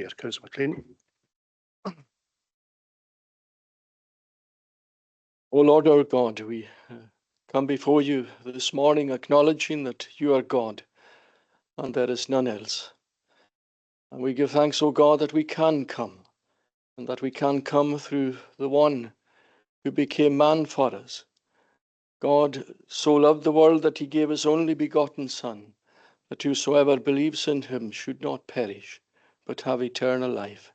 prayer. Councillor McLean. O Lord our God, we come before you this morning acknowledging that you are God and there is none else. And we give thanks, O God, that we can come, and that we can come through the one who became man for us. God so loved the world that he gave his only begotten Son, that whosoever believes in him should not perish, but have eternal life.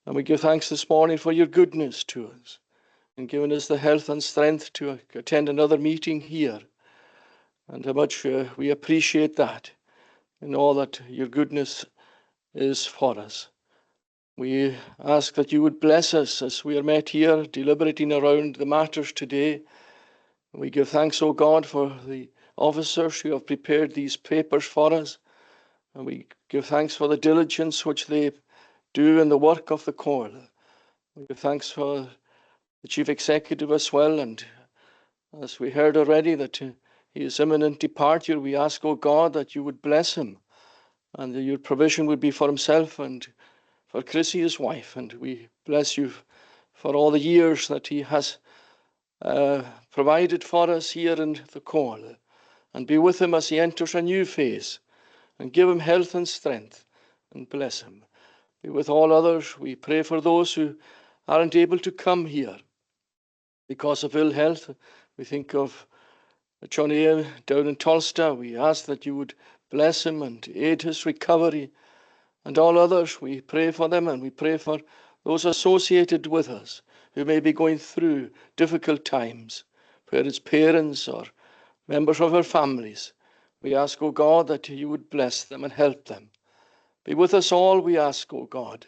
And we give thanks this morning for your goodness to us, and giving us the health and strength to attend another meeting here. And how much we appreciate that and all that your goodness is for us. We ask that you would bless us as we are met here deliberating around the matters today. We give thanks, O God, for the officers who have prepared these papers for us. And we give thanks for the diligence which they do in the work of the Comhairle. We give thanks for the Chief Executive as well, and as we heard already that he is imminent departure, we ask, O God, that you would bless him and that your provision would be for himself and for Chrissy, his wife. And we bless you for all the years that he has provided for us here in the Comhairle, and be with him as he enters a new phase, and give him health and strength, and bless him. Be with all others. We pray for those who aren't able to come here because of ill health. We think of Johnny down in Tulsa. We ask that you would bless him and aid his recovery. And all others, we pray for them, and we pray for those associated with us who may be going through difficult times, whether it's parents or members of our families. We ask, O God, that you would bless them and help them. Be with us all, we ask, O God.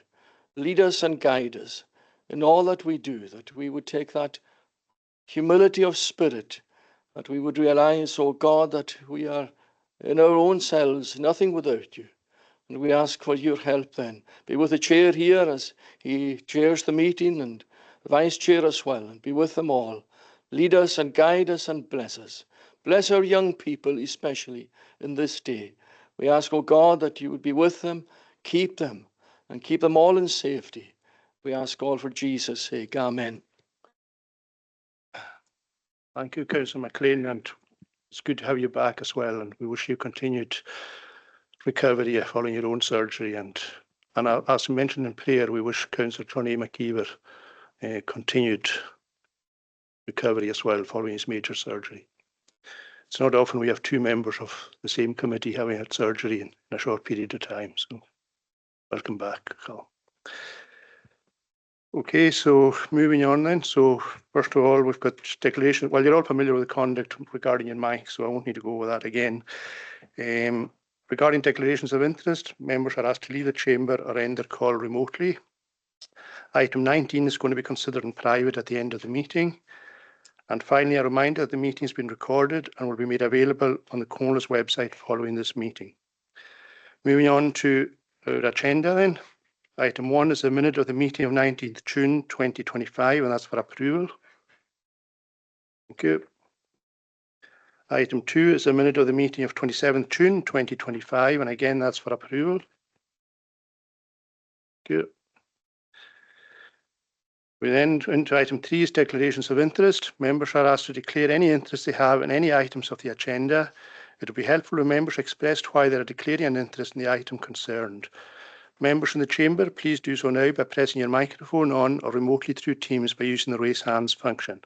Lead us and guide us in all that we do, that we would take that humility of spirit, that we would realize, O God, that we are in our own selves, nothing without you. And we ask for your help then. Be with the chair here as he chairs the meeting, and the vice chair as well, and be with them all. Lead us and guide us and bless us. Bless our young people, especially in this day. We ask, O God, that you would be with them, and keep them all in safety. We ask all for Jesus' sake. Amen. Thank you, Councillor McLean, and it's good to have you back as well, and we wish you continued recovery following your own surgery. And as mentioned in prayer, we wish Councillor Johnny McKeever continued recovery as well following his major surgery. It's not often we have two members of the same committee having had surgery in a short period of time, so welcome back, Carl. Okay, so moving on then. So first of all, we've got declaration. Well, you're all familiar with the conduct regarding your mic, so I won't need to go over that again. Regarding declarations of interest, members are asked to leave the chamber or end their call remotely. Item 19 is going to be considered in private at the end of the meeting. And finally, a reminder that the meeting has been recorded and will be made available on the Comhairle's website following this meeting. Moving on to our agenda then. Item 1 is the minute of the meeting of 19th June 2025, and that's for approval. Thank you. Item 2 is the minute of the meeting of 27th June 2025, and again, that's for approval. Thank you. We then into item 3 is declarations of interest. Members are asked to declare any interest they have in any items of the agenda. It would be helpful if members expressed why they are declaring an interest in the item concerned. Members in the chamber, please do so now by pressing your microphone on or remotely through Teams by using the raise hands function.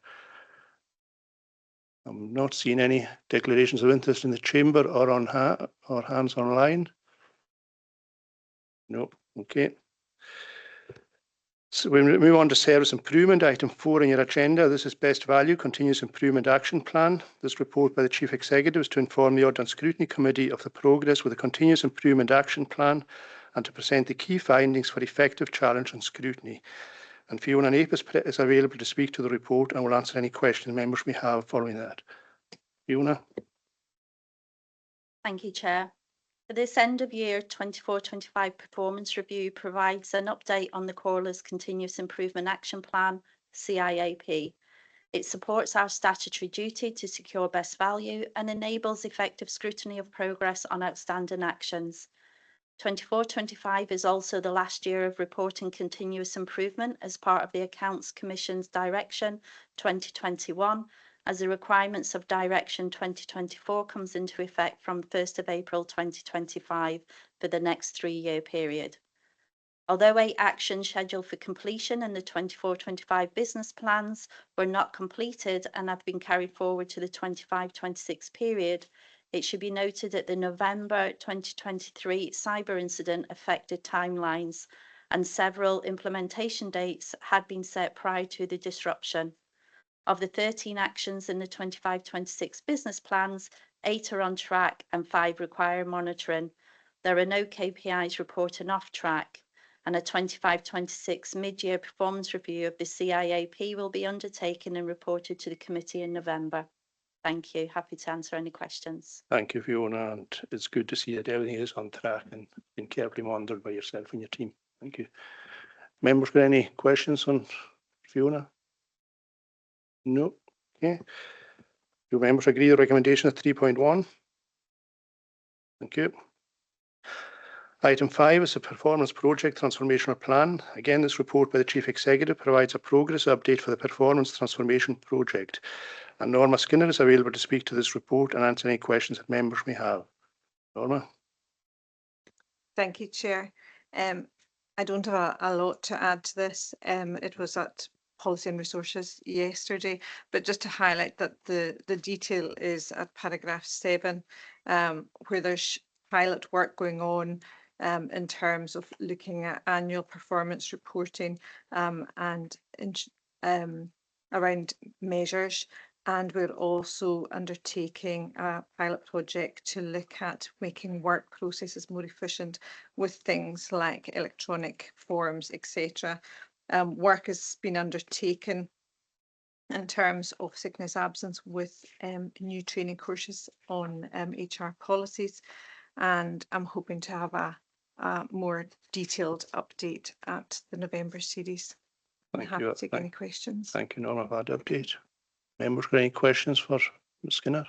I'm not seeing any declarations of interest in the chamber or on or hands online. No, okay. So we move on to service improvement, item 4 on your agenda. This is Best Value Continuous Improvement Action Plan. This report by the Chief Executive is to inform the Audit and Scrutiny Committee of the progress with the Continuous Improvement Action Plan and to present the key findings for effective challenge and scrutiny. And Fiona Nape is available to speak to the report and will answer any questions members may have following that. Fiona. Thank you, Chair. For this end of year 24-25 performance review provides an update on the Comhairle's Continuous Improvement Action Plan, CIAP. It supports our statutory duty to secure best value and enables effective scrutiny of progress on outstanding actions. 24-25 is also the last year of reporting continuous improvement as part of the Accounts Commission's Direction 2021, as the requirements of Direction 2024 comes into effect from 1st of April 2025 for the next 3-year period. Although 8 actions scheduled for completion in the 24-25 business plans were not completed and have been carried forward to the 25-26 period, it should be noted that the November 2023 cyber incident affected timelines, and several implementation dates had been set prior to the disruption. Of the 13 actions in the 25-26 business plans, 8 are on track and 5 require monitoring. There are no KPIs reporting off track, and a 25-26 mid-year performance review of the CIAP will be undertaken and reported to the committee in November. Thank you. Happy to answer any questions. Thank you, Fiona, and it's good to see that everything is on track and been carefully monitored by yourself and your team. Thank you. Members got any questions on Fiona? No. Okay. Do members agree the recommendation of 3.1? Thank you. Item 5 is a performance project transformational plan. Again, this report by the Chief Executive provides a progress update for the performance transformation project. And Norma Skinner is available to speak to this report and answer any questions that members may have. Norma. Thank you, Chair. I don't have a lot to add to this. It was at Policy and Resources yesterday, but just to highlight that the detail is at paragraph 7, where there's pilot work going on in terms of looking at annual performance reporting and around measures. And we're also undertaking a pilot project to look at making work processes more efficient with things like electronic forms, etc. Work has been undertaken in terms of sickness absence with new training courses on HR policies, and I'm hoping to have a more detailed update at the November series. I'm happy to take any questions. Thank you, Norma, for that update. Members got any questions for Ms. Skinner?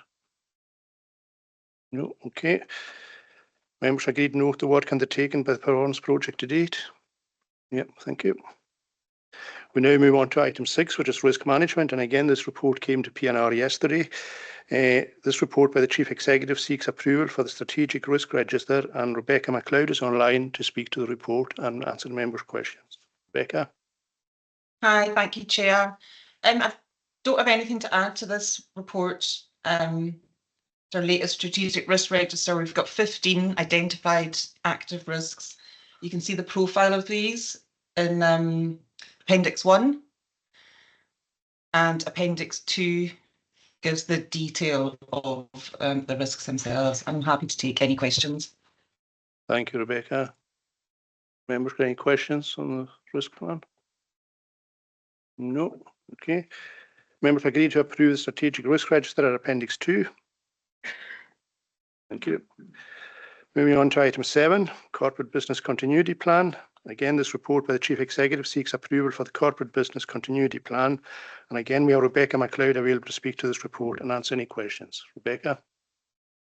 No. Okay. Members agreed to note the work undertaken by the performance project to date. Yep, thank you. We now move on to item 6, which is risk management. And again, this report came to PNR yesterday. This report by the Chief Executive seeks approval for the Strategic Risk Register, and Rebecca MacLeod is online to speak to the report and answer the members' questions. Rebecca. Hi, thank you, Chair. I don't have anything to add to this report. Our latest Strategic Risk Register, we've got 15 identified active risks. You can see the profile of these in Appendix 1, and Appendix 2 gives the detail of the risks themselves. I'm happy to take any questions. Thank you, Rebecca. Members got any questions on the risk plan? No. Okay. Members agree to approve the Strategic Risk Register at Appendix 2. Thank you. Moving on to item 7, Corporate Business Continuity Plan. Again, this report by the Chief Executive seeks approval for the Corporate Business Continuity Plan. And again, we have Rebecca MacLeod available to speak to this report and answer any questions. Rebecca.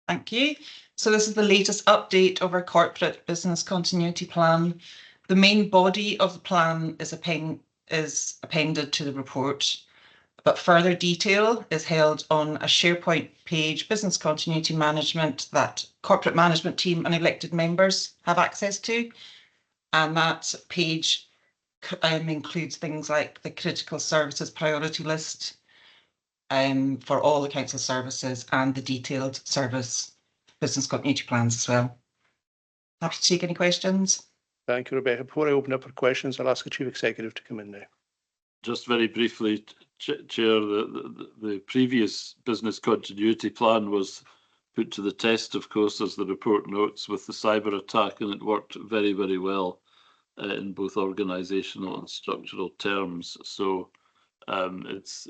Thank you. So this is the latest update of our Corporate Business Continuity Plan. The main body of the plan is appended to the report, but further detail is held on a SharePoint page, Business Continuity Management, that corporate management team and elected members have access to. And that page includes things like the critical services priority list for all the council services and the detailed service business continuity plans as well. Happy to take any questions. Thank you, Rebecca. Before I open up for questions, I'll ask the Chief Executive to come in now. Just very briefly, Chair, the previous business continuity plan was put to the test, of course, as the report notes, with the cyber attack, and it worked very, very well in both organisational and structural terms. So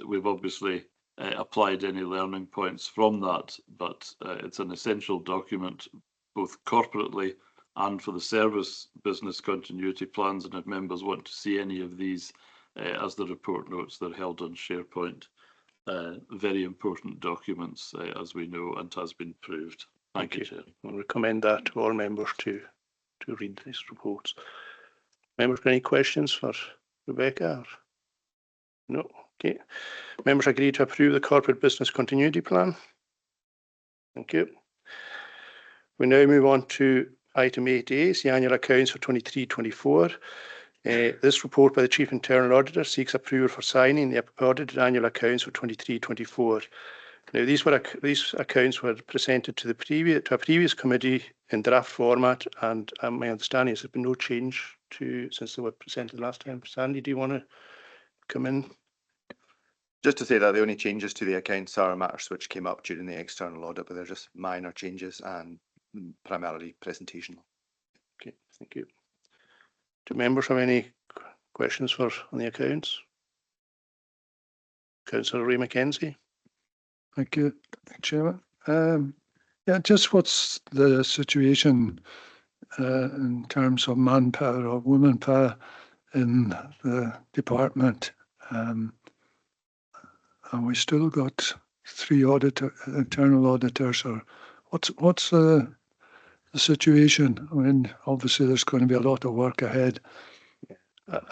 we've obviously applied any learning points from that, but it's an essential document, both corporately and for the service business continuity plans. And if members want to see any of these, as the report notes, they're held on SharePoint. Very important documents, as we know, and has been proved. Thank you, Chair. I recommend that to all members to to read these reports. Members, got any questions for Rebecca? Or? No. Okay. Members agree to approve the corporate business continuity plan. Thank you. We now move on to item 8A, the annual accounts for 23-24. This report by the Chief Internal Auditor seeks approval for signing the audited annual accounts for 23-24. Now, these accounts were presented to a previous committee in draft format, and my understanding is there's been no change since they were presented last time. Sandy, do you want to come in? Just to say that the only changes to the accounts are matters which came up during the external audit, but they're just minor changes and primarily presentational. Okay, thank you. Do members have any questions on the accounts? Councillor Ray McKenzie. Thank you, Chairman. Yeah, just what's the situation in terms of manpower or women power in the department? And we still got 3 internal auditors. Or what's the situation? I mean, obviously there's going to be a lot of work ahead.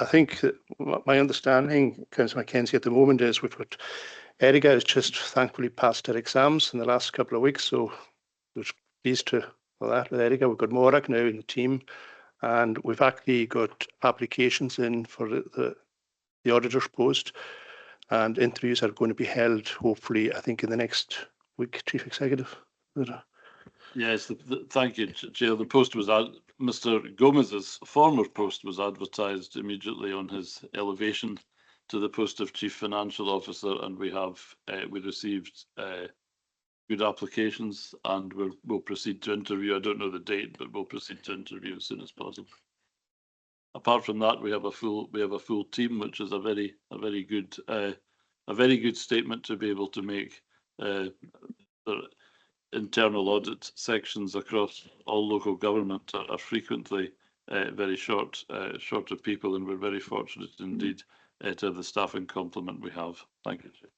I think that my understanding, Councillor McKenzie, at the moment is we've got Erica has just thankfully passed her exams in the last couple of weeks, so we're pleased for that with Erica. We've got Morak now in the team, and we've actually got applications in for the auditor's post, and interviews are going to be held hopefully, I think, in the next week, Chief Executive. Yes, thank you, Chair. The post was Mr. Gomez's former post was advertised immediately on his elevation to the post of Chief Financial Officer, and we received good applications, and we'll proceed to interview. I don't know the date, but we'll proceed to interview as soon as possible. Apart from that, we have a full team, which is a very good statement to be able to make. The internal audit sections across all local government are frequently very short of people, and we're very fortunate indeed to have the staffing complement we have. Thank you, Chair.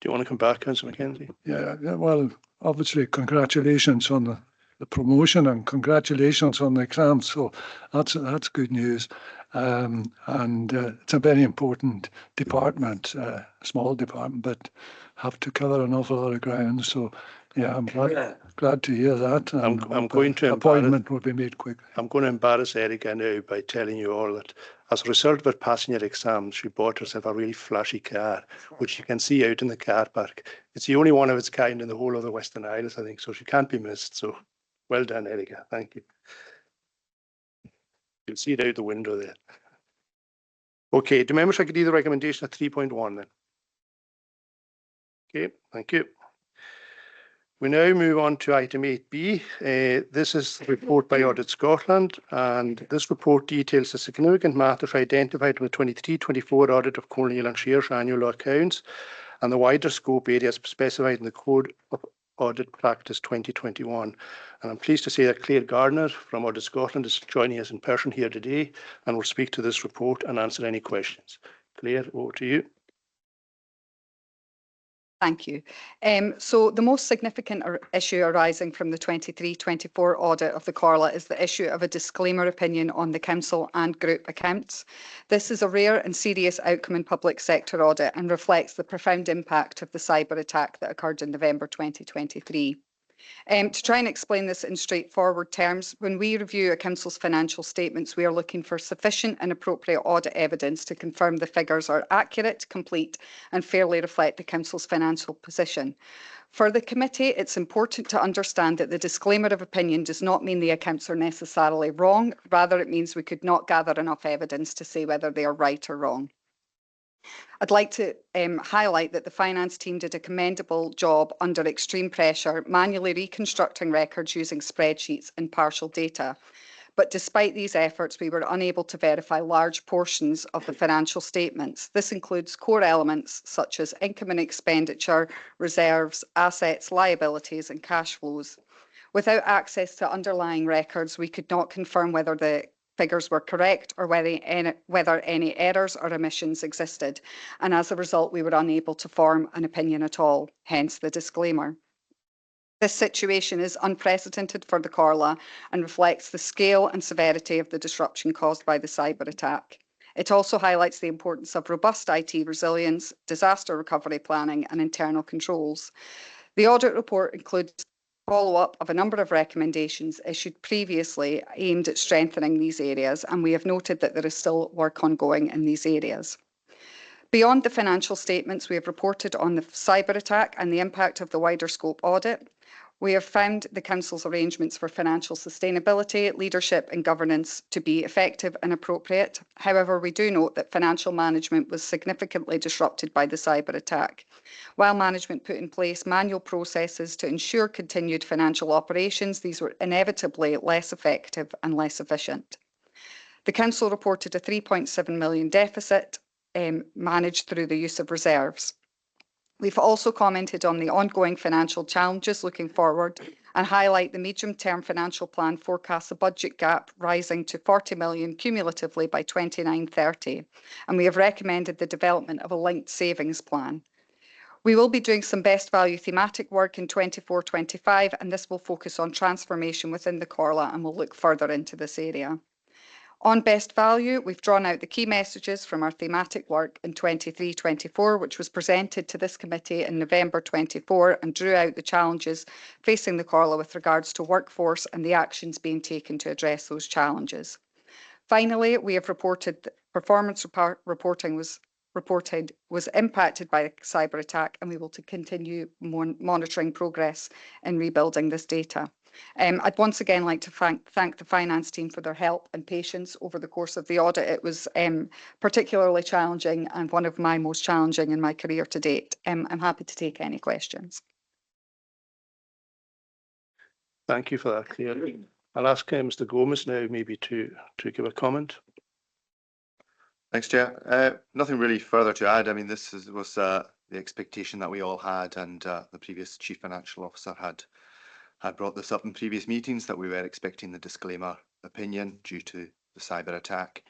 Do you want to come back, Councillor McKenzie? Yeah, well, obviously, congratulations on the promotion and congratulations on the exams. So that's good news. And it's a very important department, small department, but have to cover an awful lot of ground. So yeah, I'm glad to hear that. I'm going to appointment will be made quick. I'm going to embarrass Erica now by telling you all that as a result of her passing her exams, she bought herself a really flashy car, which you can see out in the car park. It's the only one of its kind in the whole of the Western Isles, I think, so she can't be missed. So well done, Erica. Thank you. You'll see it out the window there. Okay, do members agree the recommendation at 3.1 then? Okay, thank you. We now move on to item 8B. This is the report by Audit Scotland, and this report details the significant matters identified in the 23-24 audit of Comhairle and Siar's annual accounts and the wider scope areas specified in the Code of Audit Practice 2021. And I'm pleased to say that Claire Gardner from Audit Scotland is joining us in person here today and will speak to this report and answer any questions. Claire, over to you. Thank you. So the most significant issue arising from the 23-24 audit of the Comhairle is the issue of a disclaimer opinion on the council and group accounts. This is a rare and serious outcome in public sector audit and reflects the profound impact of the cyber attack that occurred in November 2023. To try and explain this in straightforward terms, when we review a council's financial statements, we are looking for sufficient and appropriate audit evidence to confirm the figures are accurate, complete, and fairly reflect the council's financial position. For the committee, it's important to understand that the disclaimer of opinion does not mean the accounts are necessarily wrong. Rather, it means we could not gather enough evidence to say whether they are right or wrong. I'd like to highlight that the finance team did a commendable job under extreme pressure, manually reconstructing records using spreadsheets and partial data. But despite these efforts, we were unable to verify large portions of the financial statements. This includes core elements such as income and expenditure, reserves, assets, liabilities, and cash flows. Without access to underlying records, we could not confirm whether the figures were correct or whether any errors or omissions existed. And as a result, we were unable to form an opinion at all, hence the disclaimer. This situation is unprecedented for the Comhairle and reflects the scale and severity of the disruption caused by the cyber attack. It also highlights the importance of robust IT resilience, disaster recovery planning and internal controls. The audit report includes follow-up of a number of recommendations issued previously aimed at strengthening these areas, and we have noted that there is still work ongoing in these areas. Beyond the financial statements, we have reported on the cyber attack and the impact of the wider scope audit. We have found the Council's arrangements for financial sustainability, leadership and governance to be effective and appropriate. However, we do note that financial management was significantly disrupted by the cyber attack. While management put in place manual processes to ensure continued financial operations, these were inevitably less effective and less efficient. The Council reported a £3.7 million deficit managed through the use of reserves. We've also commented on the ongoing financial challenges looking forward and highlight the medium-term financial plan forecasts a budget gap rising to 40 million cumulatively by 29-30, and we have recommended the development of a linked savings plan. We will be doing some best value thematic work in 24-25, and this will focus on transformation within the Comhairle, and we'll look further into this area. On best value, we've drawn out the key messages from our thematic work in 23-24, which was presented to this committee in November 24, and drew out the challenges facing the Comhairle with regards to workforce and the actions being taken to address those challenges. Finally, we have reported that performance reporting was impacted by the cyber attack, and we will continue monitoring progress in rebuilding this data. I'd once again like to thank the finance team for their help and patience over the course of the audit. It was particularly challenging and one of my most challenging in my career to date. I'm happy to take any questions. Thank you for that, Claire. I'll ask Mr. Gomez now maybe to give a comment. Thanks, Chair. Nothing really further to add. I mean, this was the expectation that we all had, and the previous Chief Financial Officer had brought this up in previous meetings, that we were expecting the disclaimer opinion due to the cyber attack.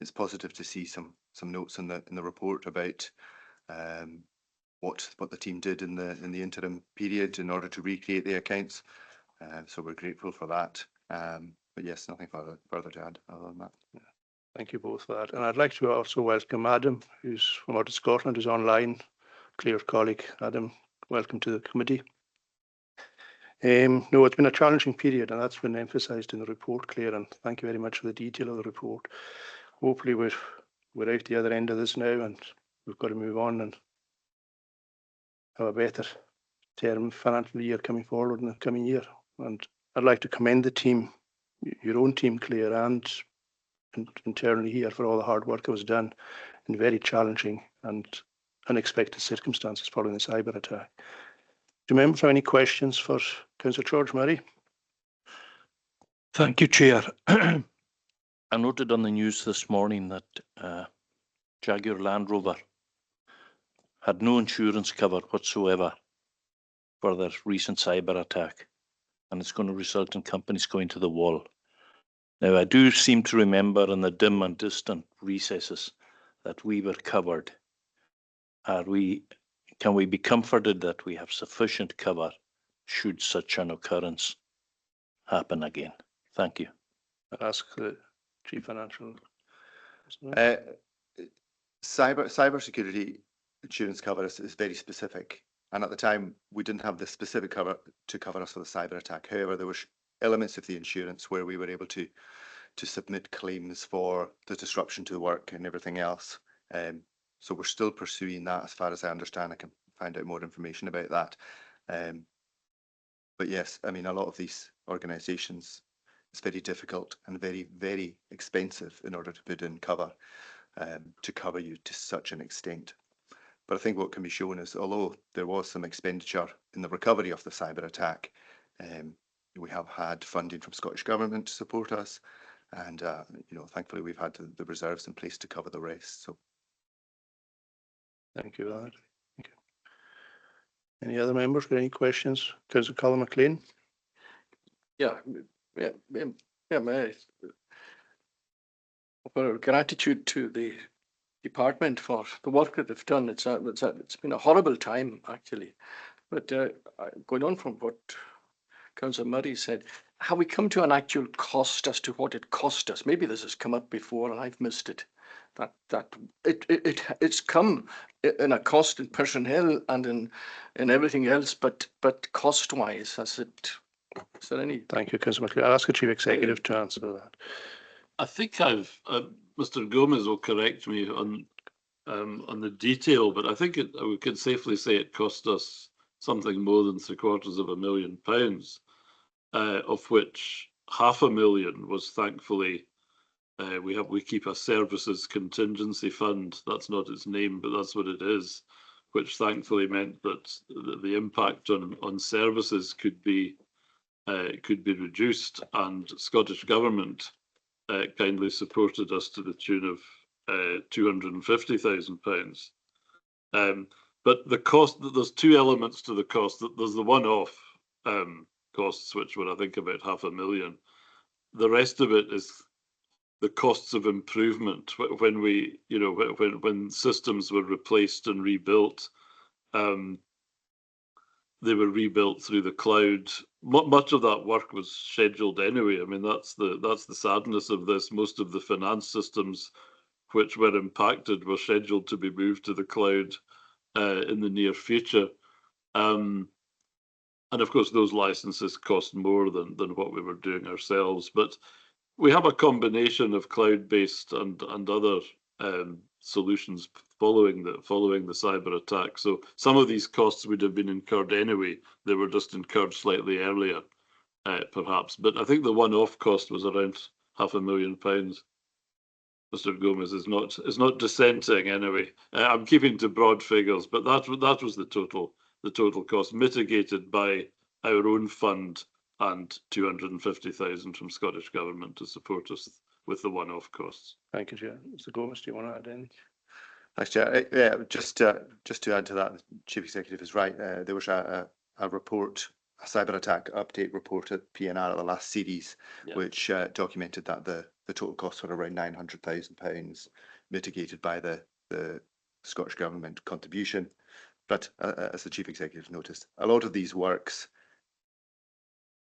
It's positive to see some notes in the report about what the team did in the interim period in order to recreate the accounts. So we're grateful for that. But yes, nothing further to add other than that. Yeah. Thank you both for that. And I'd like to also welcome Adam, who's from Audit Scotland, who's online. Claire's colleague. Adam, welcome to the committee. No, it's been a challenging period, and that's been emphasised in the report, Claire, and thank you very much for the detail of the report. Hopefully we're out the other end of this now, and we've got to move on and have a better term financial year coming forward in the coming year. And I'd like to commend the team, your own team, Claire, and internally here for all the hard work that was done in very challenging and unexpected circumstances following the cyber attack. Do members have any questions for Councillor George Murray? Thank you, Chair. I noted on the news this morning that Jaguar Land Rover had no insurance cover whatsoever for their recent cyber attack, and it's going to result in companies going to the wall. Now, I do seem to remember in the dim and distant recesses that we were covered. Can we be comforted that we have sufficient cover should such an occurrence happen again? Thank you. I'll ask the Chief Financial. Cyber security insurance cover is very specific, and at the time we didn't have the specific cover to cover us for the cyber attack. However, there were elements of the insurance where we were able to submit claims for the disruption to work and everything else. So we're still pursuing that, as far as I understand. I can find out more information about that. But yes, I mean, a lot of these organisations, it's very difficult and very, very expensive in order to put in cover to cover you to such an extent. But I think what can be shown is, although there was some expenditure in the recovery of the cyber attack, we have had funding from Scottish Government to support us, and thankfully we've had the reserves in place to cover the rest. So. Thank you, Lad. Thank you. Any other members got any questions? Councillor Colin McLean. Yeah, my gratitude to the department for the work that they've done. It's been a horrible time, actually. But going on from what Councillor Murray said, have we come to an actual cost as to what it cost us? Maybe this has come up before and I've missed it. It's come in a cost in personnel and in everything else, but cost-wise, is there any? Thank you, Councillor McLean. I'll ask the Chief Executive to answer that. I think Mr. Gomez will correct me on the detail, but I think we can safely say it cost us something more than £750,000, of which £500,000 was thankfully we keep a services contingency fund. That's not its name, but that's what it is, which thankfully meant that the impact on services could be reduced, and Scottish Government kindly supported us to the tune of £250,000. But the cost, there's two elements to the cost. There's the one-off costs, which were, I think, about £500,000. The rest of it is the costs of improvement. When we, when systems were replaced and rebuilt, they were rebuilt through the cloud. Much of that work was scheduled anyway. I mean, that's the sadness of this. Most of the finance systems which were impacted were scheduled to be moved to the cloud in the near future. And of course, those licenses cost more than what we were doing ourselves. But we have a combination of cloud-based and other solutions following the cyber attack. So some of these costs would have been incurred anyway. They were just incurred slightly earlier, perhaps. But I think the one-off cost was around £500,000. Mr. Gomez is not dissenting anyway. I'm keeping to broad figures, but that was the total cost, mitigated by our own fund and 250,000 from Scottish Government to support us with the one-off costs. Thank you, Chair. Mr. Gomez, do you want to add anything? Thanks, Chair. Yeah, just to add to that, the Chief Executive is right. There was a report, a cyber attack update report at PNR at the last series, which documented that the total costs were around £900,000, mitigated by the Scottish Government contribution. But as the Chief Executive noticed, a lot of these works,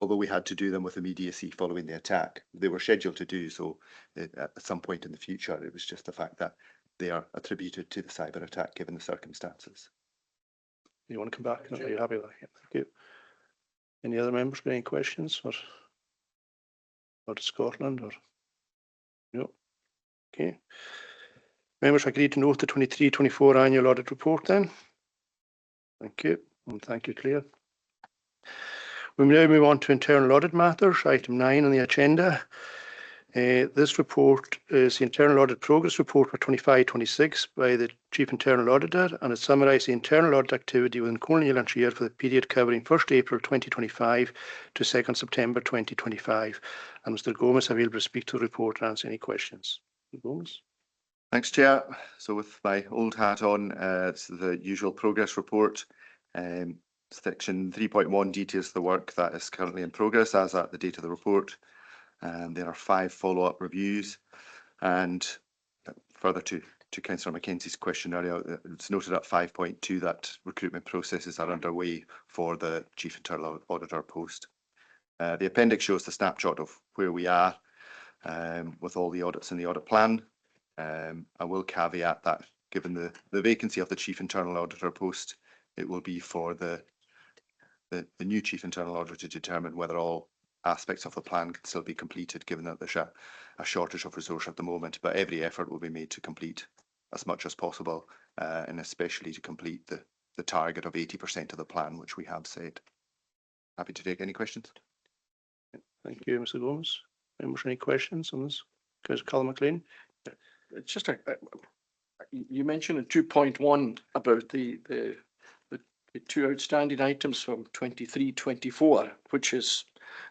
although we had to do them with immediacy following the attack, they were scheduled to do so at some point in the future. It was just the fact that they are attributed to the cyber attack given the circumstances. You want to come back? No, are you happy with that? Yeah, thank you. Any other members got any questions or Scotland or no? Okay. Members agreed to note the 23-24 annual audit report then. Thank you. And thank you, Claire. We now move on to internal audit matters, item 9 on the agenda. This report is the internal audit progress report for 25-26 by the Chief Internal Auditor, and it summarises the internal audit activity within Comhairle and Siar for the period covering 1st April 2025 to 2nd September 2025. And Mr. Gomez, I will be able to speak to the report and answer any questions. Mr. Gomez. Thanks, Chair. So with my old hat on, it's the usual progress report. Section 3.1 details the work that is currently in progress as at the date of the report. There are 5 follow-up reviews, and further to Councillor Mackenzie's question earlier, it's noted at 5.2 that recruitment processes are underway for the Chief Internal Auditor post. The appendix shows the snapshot of where we are with all the audits in the audit plan. I will caveat that given the vacancy of the Chief Internal Auditor post, it will be for the new Chief Internal Auditor to determine whether all aspects of the plan can still be completed, given that there's a shortage of resource at the moment. But every effort will be made to complete as much as possible, and especially to complete the target of 80% of the plan, which we have set. Happy to take any questions. Thank you, Mr. Gomez. Any questions on this? Councillor McLean. It's just you mentioned in 2.1 about the 2 outstanding items from 23-24, which is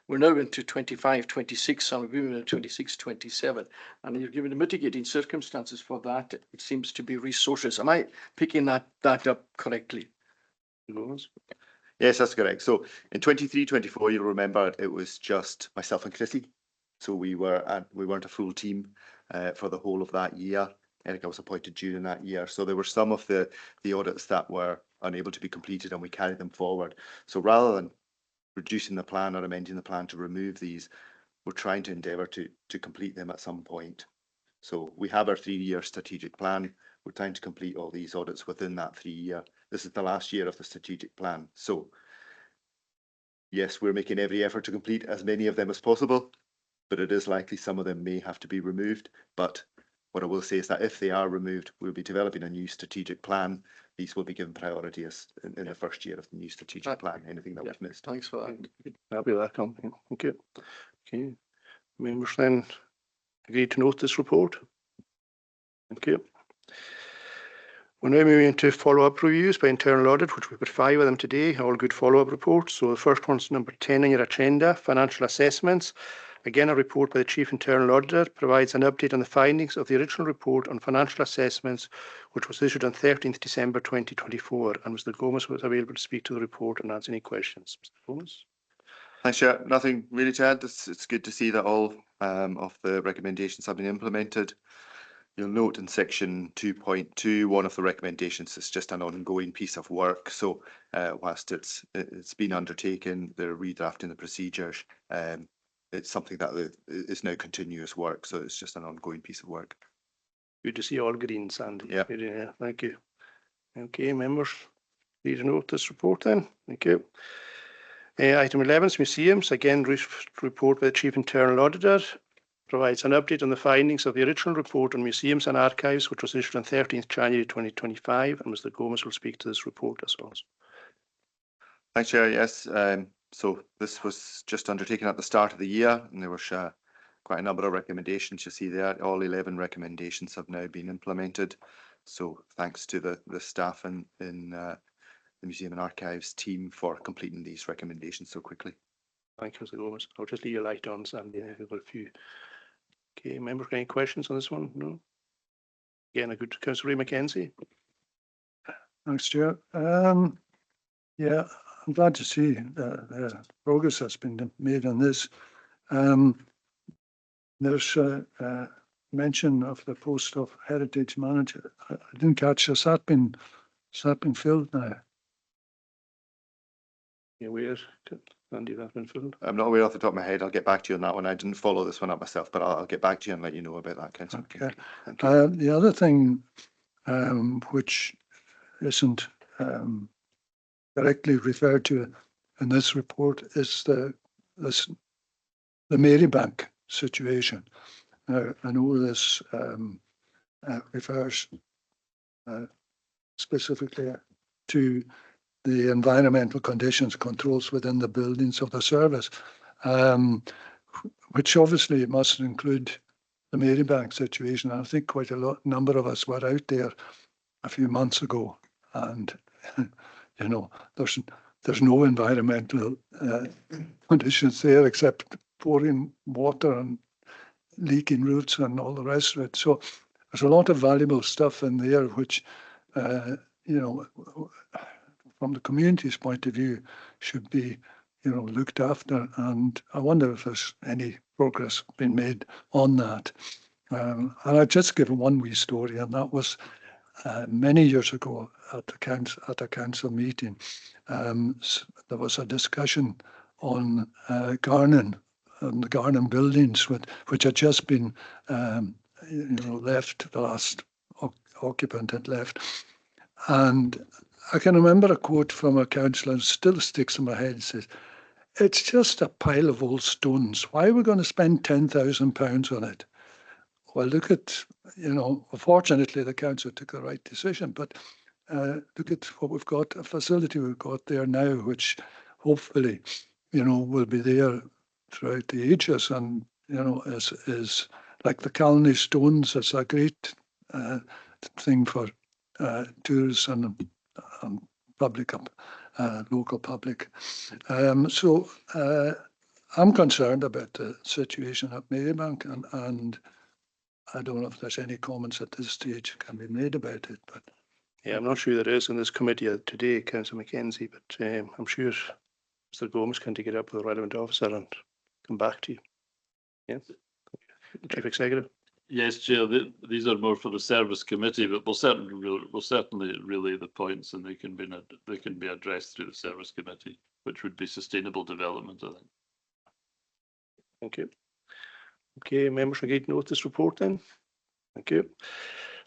we're now into 25-26 and we're moving into 26-27, and you're given the mitigating circumstances for that. It seems to be resources. Am I picking that up correctly? Yes, that's correct. So in 23-24, you'll remember it was just myself and Chrissy. So we weren't a full team for the whole of that year. Erica was appointed during that year. So there were some of the audits that were unable to be completed and we carry them forward. So rather than reducing the plan or amending the plan to remove these, we're trying to endeavour to complete them at some point. So we have our 3-year strategic plan. We're trying to complete all these audits within that 3-year. This is the last year of the strategic plan. So yes, we're making every effort to complete as many of them as possible, but it is likely some of them may have to be removed. But what I will say is that if they are removed, we'll be developing a new strategic plan. These will be given priority as in the first year of the new strategic plan, anything that we've missed. Thanks for that. Happy with that, Tom. Thank you. Okay. Members then agree to note this report. Thank you. We're now moving into follow-up reviews by internal audit, which we've got 5 of them today, all good follow-up reports. So the first one's number 10 on your agenda, financial assessments. Again, a report by the Chief Internal Auditor provides an update on the findings of the original report on financial assessments, which was issued on 13th December 2024. And Mr. Gomez was available to speak to the report and answer any questions. Mr. Gomez. Thanks, Chair. Nothing really to add. It's good to see that all of the recommendations have been implemented. You'll note in section 2.2, one of the recommendations is just an ongoing piece of work. So whilst it's been undertaken, they're redrafting the procedures. It's something that is now continuous work. So it's just an ongoing piece of work. Good to see all green, Sandy. Yeah. Yeah, thank you. Okay, members, please note this report then. Thank you. Item 11 is museums. Again, report by the Chief Internal Auditor provides an update on the findings of the original report on museums and archives, which was issued on 13th January 2025. And Mr. Gomez will speak to this report as well. Thanks, Chair. Yes. So this was just undertaken at the start of the year, and there was quite a number of recommendations you see there. All 11 recommendations have now been implemented. So thanks to the staff in the Museum and Archives team for completing these recommendations so quickly. Thank you, Mr. Gomez. I'll just leave your light on, Sandy. I've got a few. Okay, members, any questions on this one? No? Again, a good Councillor Mackenzie. Thanks, Chair. Yeah, I'm glad to see the progress that's been made on this. There's a mention of the post of Heritage Manager. I didn't catch this. Has that been filled now? Yeah, where? Sandy, that's been filled. I'm not aware off the top of my head. I'll get back to you on that one. I didn't follow this one up myself, but I'll get back to you and let you know about that, Councillor. Okay. The other thing, which isn't directly referred to in this report, is the Marybank situation. Now, I know this refers specifically to the environmental conditions controls within the buildings of the service, which obviously must include the Marybank situation. I think quite a number of us were out there a few months ago, and you know, there's no environmental conditions there except pouring water and leaking roofs and all the rest of it. So there's a lot of valuable stuff in there, which you know, from the community's point of view, should be, you know, looked after. And I wonder if there's any progress been made on that. And I'll just give one wee story, and that was many years ago at a council meeting. There was a discussion on Garnon and the Garnon buildings, which had just been, you know, left. The last occupant had left, and I can remember a quote from a councillor, and still sticks in my head. It says, "It's just a pile of old stones. Why are we going to spend £10,000 on it?" Well, look at, you know, fortunately the council took the right decision, but look at what we've got, a facility we've got there now, which hopefully, you know, will be there throughout the ages, and, you know, is like the Calney stones. It's a great thing for tourists and public, local public. So I'm concerned about the situation at Marybank, and I don't know if there's any comments at this stage can be made about it. But yeah, I'm not sure there is in this committee today, Councillor Mackenzie, but I'm sure Mr. Gomez can take it up with the relevant officer and come back to you. Yeah, Chief Executive. Yes, Chair, these are more for the service committee, but we'll certainly relay the points, and they can be addressed through the service committee, which would be sustainable development, I think. Thank you. Okay, members agreed to note this report then. Thank you.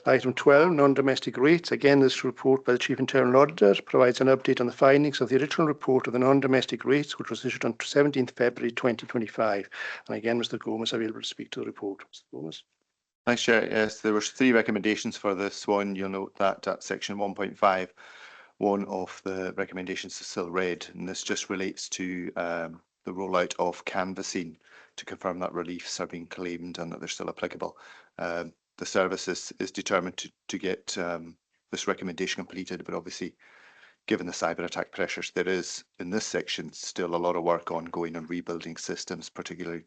Item 12, non-domestic rates. Again, this report by the Chief Internal Auditor provides an update on the findings of the original report of the non-domestic rates, which was issued on 17th February 2025. And again, Mr. Gomez, I'll be able to speak to the report. Mr. Gomez. Thanks, Chair. Yes, there were 3 recommendations for this one. You'll note that at section 1.5, one of the recommendations is still read, and this just relates to the rollout of canvassing to confirm that reliefs are being claimed and that they're still applicable. The service is determined to get this recommendation completed, but obviously, given the cyber attack pressures, there is in this section still a lot of work ongoing on rebuilding systems, particularly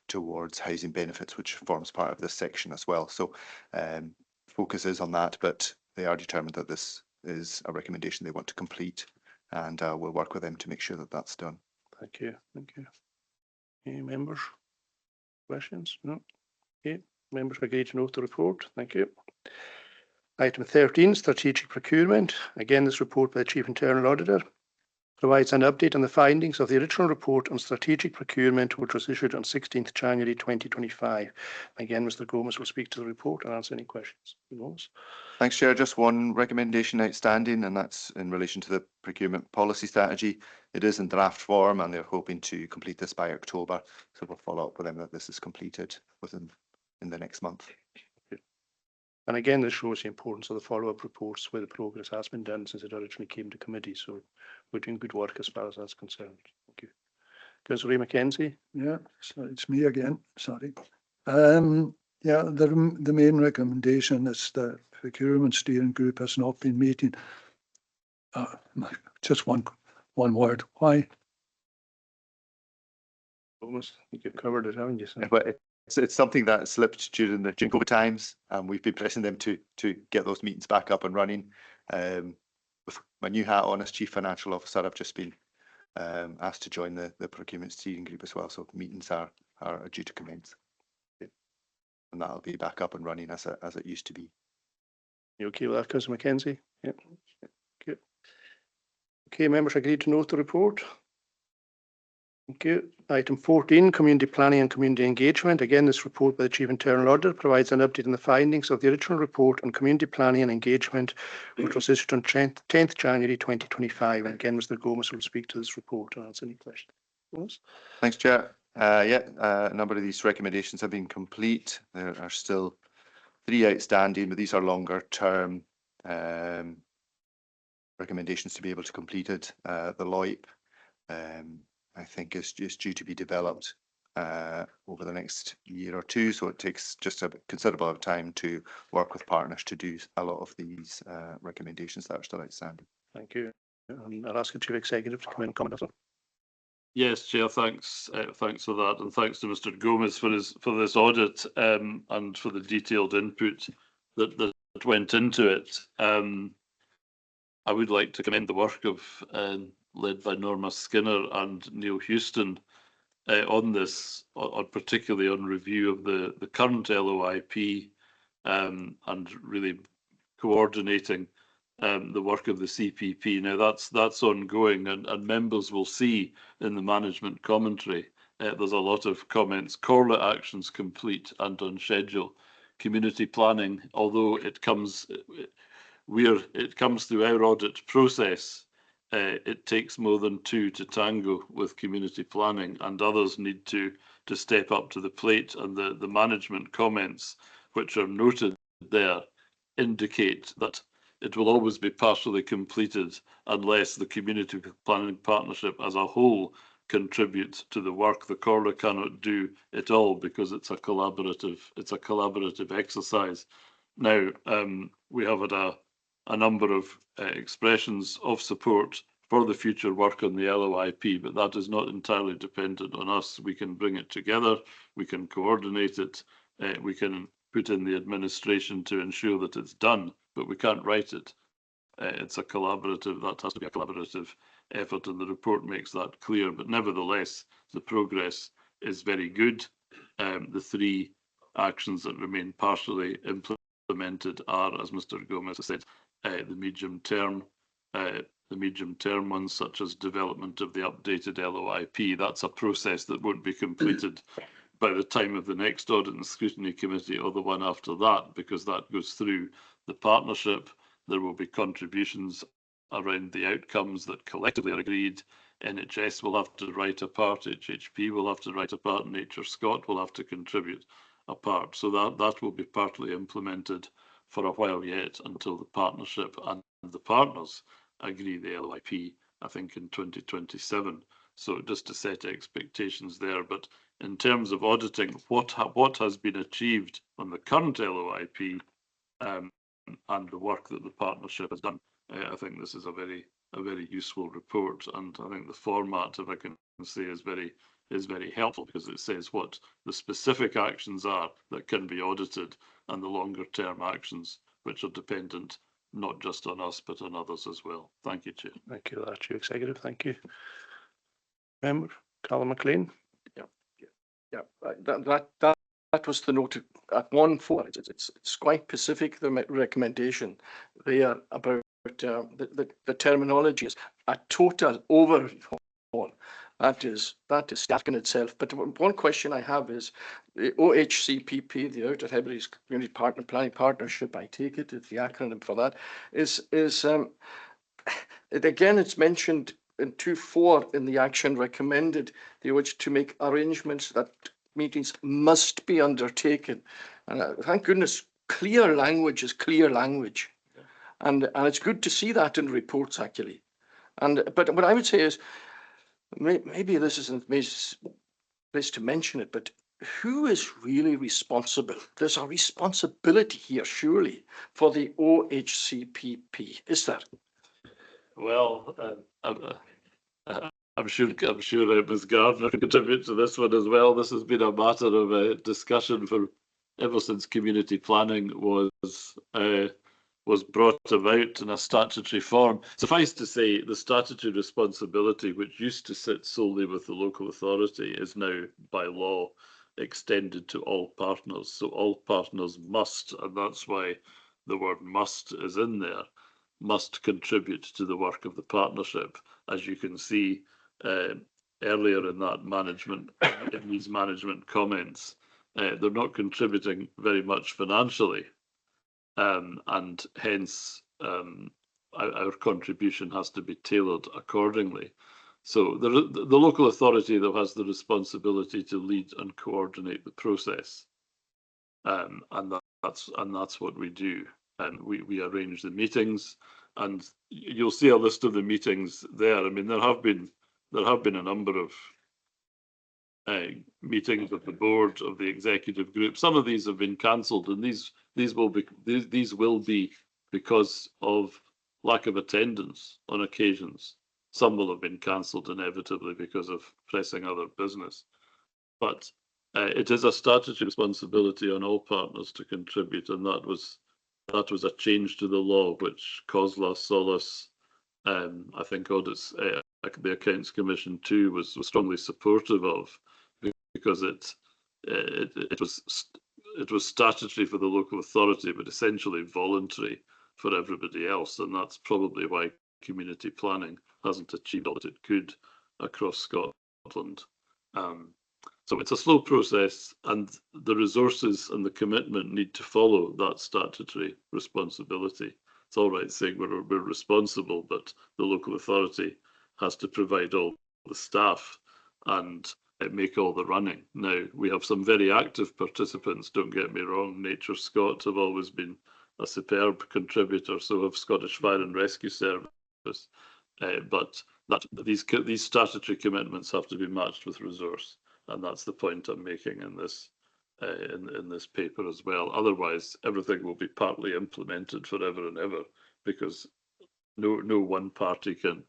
towards housing benefits, which forms part of this section as well. So focus is on that, but they are determined that this is a recommendation they want to complete, and we'll work with them to make sure that that's done. Thank you. Thank you. Any members? Questions? No? Okay. Members agreed to note the report. Thank you. Item 13, strategic procurement. Again, this report by the Chief Internal Auditor provides an update on the findings of the original report on strategic procurement, which was issued on 16th January 2025. Again, Mr. Gomez will speak to the report and answer any questions. Thanks, Chair. Just one recommendation outstanding, and that's in relation to the procurement policy strategy. It is in draft form, and they're hoping to complete this by October. So we'll follow up with them that this is completed in the next month. And again, this shows the importance of the follow-up reports where the progress has been done since it originally came to committee. So we're doing good work as far as that's concerned. Thank you. Councillor Ray McKenzie. Yeah, so it's me again. Sorry. Yeah, the main recommendation is the procurement steering group has not been meeting. Just one word. Why? Almost. I think you've covered it, haven't you? Yeah, but it's something that slipped during COVID times, and we've been pressing them to get those meetings back up and running. With my new hat on as Chief Financial Officer, I've just been asked to join the procurement steering group as well. So meetings are due to commence, and that'll be back up and running as it used to be. You okay with that, Councillor McKenzie? Yeah. Okay. Okay, members agreed to note the report. Thank you. Item 14, community planning and community engagement. Again, this report by the Chief Internal Auditor provides an update on the findings of the original report on community planning and engagement, which was issued on 10th January 2025. And again, Mr. Gomez will speak to this report and answer any questions. Gomez? Thanks, Chair. A number of these recommendations have been complete. There are still 3 outstanding, but these are longer term recommendations to be able to complete it. The LOIP, I think, is just due to be developed over the next year or 2, so it takes just a considerable amount of time to work with partners to do a lot of these recommendations that are still outstanding. Thank you. I'll ask the Chief Executive to come in and comment on that. Yes, Chair. Thanks for that, and thanks to Mr. Gomez for this audit and for the detailed input that went into it. I would like to commend the work of led by Norma Skinner and Neil Houston on this, particularly on review of the current LOIP and really coordinating the work of the CPP. Now that's ongoing, and members will see in the management commentary there's a lot of comments. Corlett actions complete and on schedule. Community planning, although it comes through our audit process, it takes more than 2 to tango with community planning, and others need to step up to the plate. And the management comments, which are noted there, indicate that it will always be partially completed unless the community planning partnership as a whole contributes to the work. The Corla cannot do it all because it's a collaborative exercise. Now, we have had a number of expressions of support for the future work on the LOIP, but that is not entirely dependent on us. We can bring it together, we can coordinate it, we can put in the administration to ensure that it's done, but we can't write it. It's a collaborative, that has to be a collaborative effort, and the report makes that clear. But nevertheless, the progress is very good. The 3 actions that remain partially implemented are, as Mr. Gomez has said, the medium term ones, such as development of the updated LOIP. That's a process that won't be completed by the time of the next Audit and Scrutiny Committee or the one after that, because that goes through the partnership. There will be contributions around the outcomes that collectively are agreed. NHS will have to write a part, HHP will have to write a part, Nature Scott will have to contribute a part. So that will be partly implemented for a while yet, until the partnership and the partners agree the LIP, I think in 2027. So just to set expectations there. But in terms of auditing what has been achieved on the current LOIP and the work that the partnership has done, I think this is a very useful report, and I think the format, if I can say, is very helpful, because it says what the specific actions are that can be audited and the longer term actions which are dependent not just on us but on others as well. Thank you, Chair. Thank you, that's your executive. Thank you. Member Callum McLean. That was the note at 1.4. It's quite specific, the recommendation there about the terminology is a total overhaul. That is stark in itself. But one question I have is the OHCPP, the Outer Hebrides Community Planning Partnership, I take it, it's the acronym for that, is again, it's mentioned in 2.4 in the action recommended, the OH to make arrangements that meetings must be undertaken. And thank goodness, clear language is clear language. And it's good to see that in reports, actually. But what I would say is, maybe this isn't the place to mention it, but who is really responsible? There's a responsibility here, surely, for the OHCPP, is there? Well, I'm sure Ms. Gardner can contribute to this one as well. This has been a matter of discussion for ever since community planning was brought about in a statutory form. Suffice to say, the statutory responsibility, which used to sit solely with the local authority, is now by law extended to all partners. So all partners must, and that's why the word must is in there, must contribute to the work of the partnership. As you can see earlier in that in these management comments, they're not contributing very much financially. And hence our contribution has to be tailored accordingly. So the local authority, though, has the responsibility to lead and coordinate the process, and that's what we do. And we arrange the meetings, and you'll see a list of the meetings there. I mean, there have been a number of meetings of the board, of the executive group. Some of these have been cancelled, and these will be because of lack of attendance on occasions. Some will have been cancelled inevitably because of pressing other business. But it is a statutory responsibility on all partners to contribute, and that was a change to the law which COSLA, SOLAS, I think audits, the Accounts Commission too was strongly supportive of, because it was statutory for the local authority, but essentially voluntary for everybody else, and that's probably why community planning hasn't achieved all that it could across Scotland. So it's a slow process, and the resources and the commitment need to follow that statutory responsibility. It's all right saying we're responsible, but the local authority has to provide all the staff and make all the running. Now, we have some very active participants, don't get me wrong. Nature Scott have always been a superb contributor, so have Scottish Fire and Rescue Service. But these statutory commitments have to be matched with resource, and that's the point I'm making in this in this paper as well. Otherwise, everything will be partly implemented forever and ever, because no one party can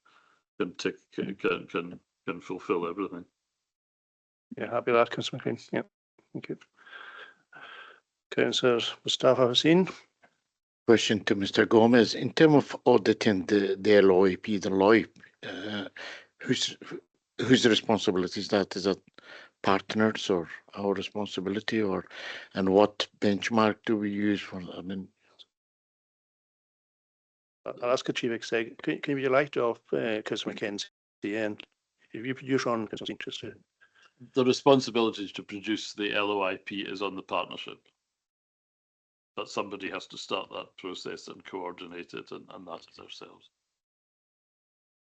fulfil everything. Yeah, happy with that, Councillor McLean. Yeah, thank you. Councillor Mustafa Hussain. Question to Mr. Gomez. In terms of auditing the LOIP, whose responsibility is that? Is that partners or our responsibility, or and what benchmark do we use for? I mean, I'll ask the Chief Executive. Can you light off Chris McKenzie and if you produce on because I'm interested. The responsibility to produce the LOIP is on the partnership. But somebody has to start that process and coordinate it, and that is ourselves.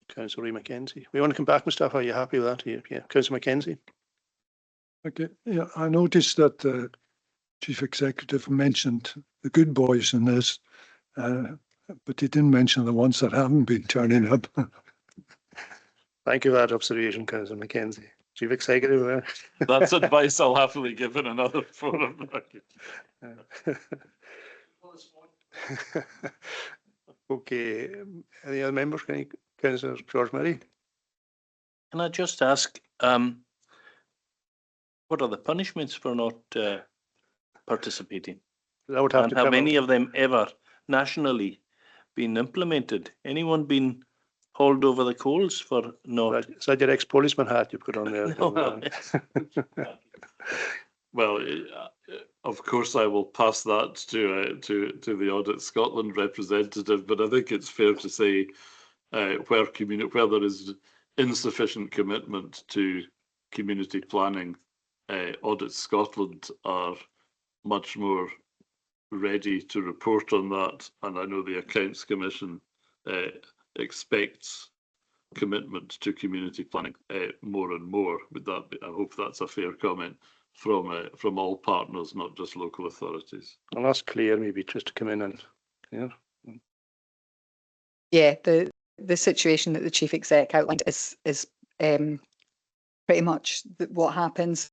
Councillor McKenzie. We want to come back, Mustafa. Are you happy with that? Yeah, Councillor McKenzie. Okay, yeah, I noticed that the Chief Executive mentioned the good boys in this, but he didn't mention the ones that haven't been turning up. Thank you for that observation, Councillor McKenzie. Chief Executive. That's advice I'll happily give in another forum. Okay, any other members? Councillor George Murray. Can I just ask, what are the punishments for not participating? That would have And to have come any out. of them ever nationally been implemented? Anyone been hauled over the coals for not? Is that your ex-policeman hat you put on there? No. Well, of course, I will pass that to the Audit Scotland representative, but I think it's fair to say where there is insufficient commitment to community planning, Audit Scotland are much more ready to report on that, and I know the Accounts Commission expects commitment to community planning more and more. Would that be, I hope that's a fair comment from all partners, not just local authorities. I'll ask Claire maybe just to come in and Yeah, the situation that the Chief Exec outlined is pretty much what happens.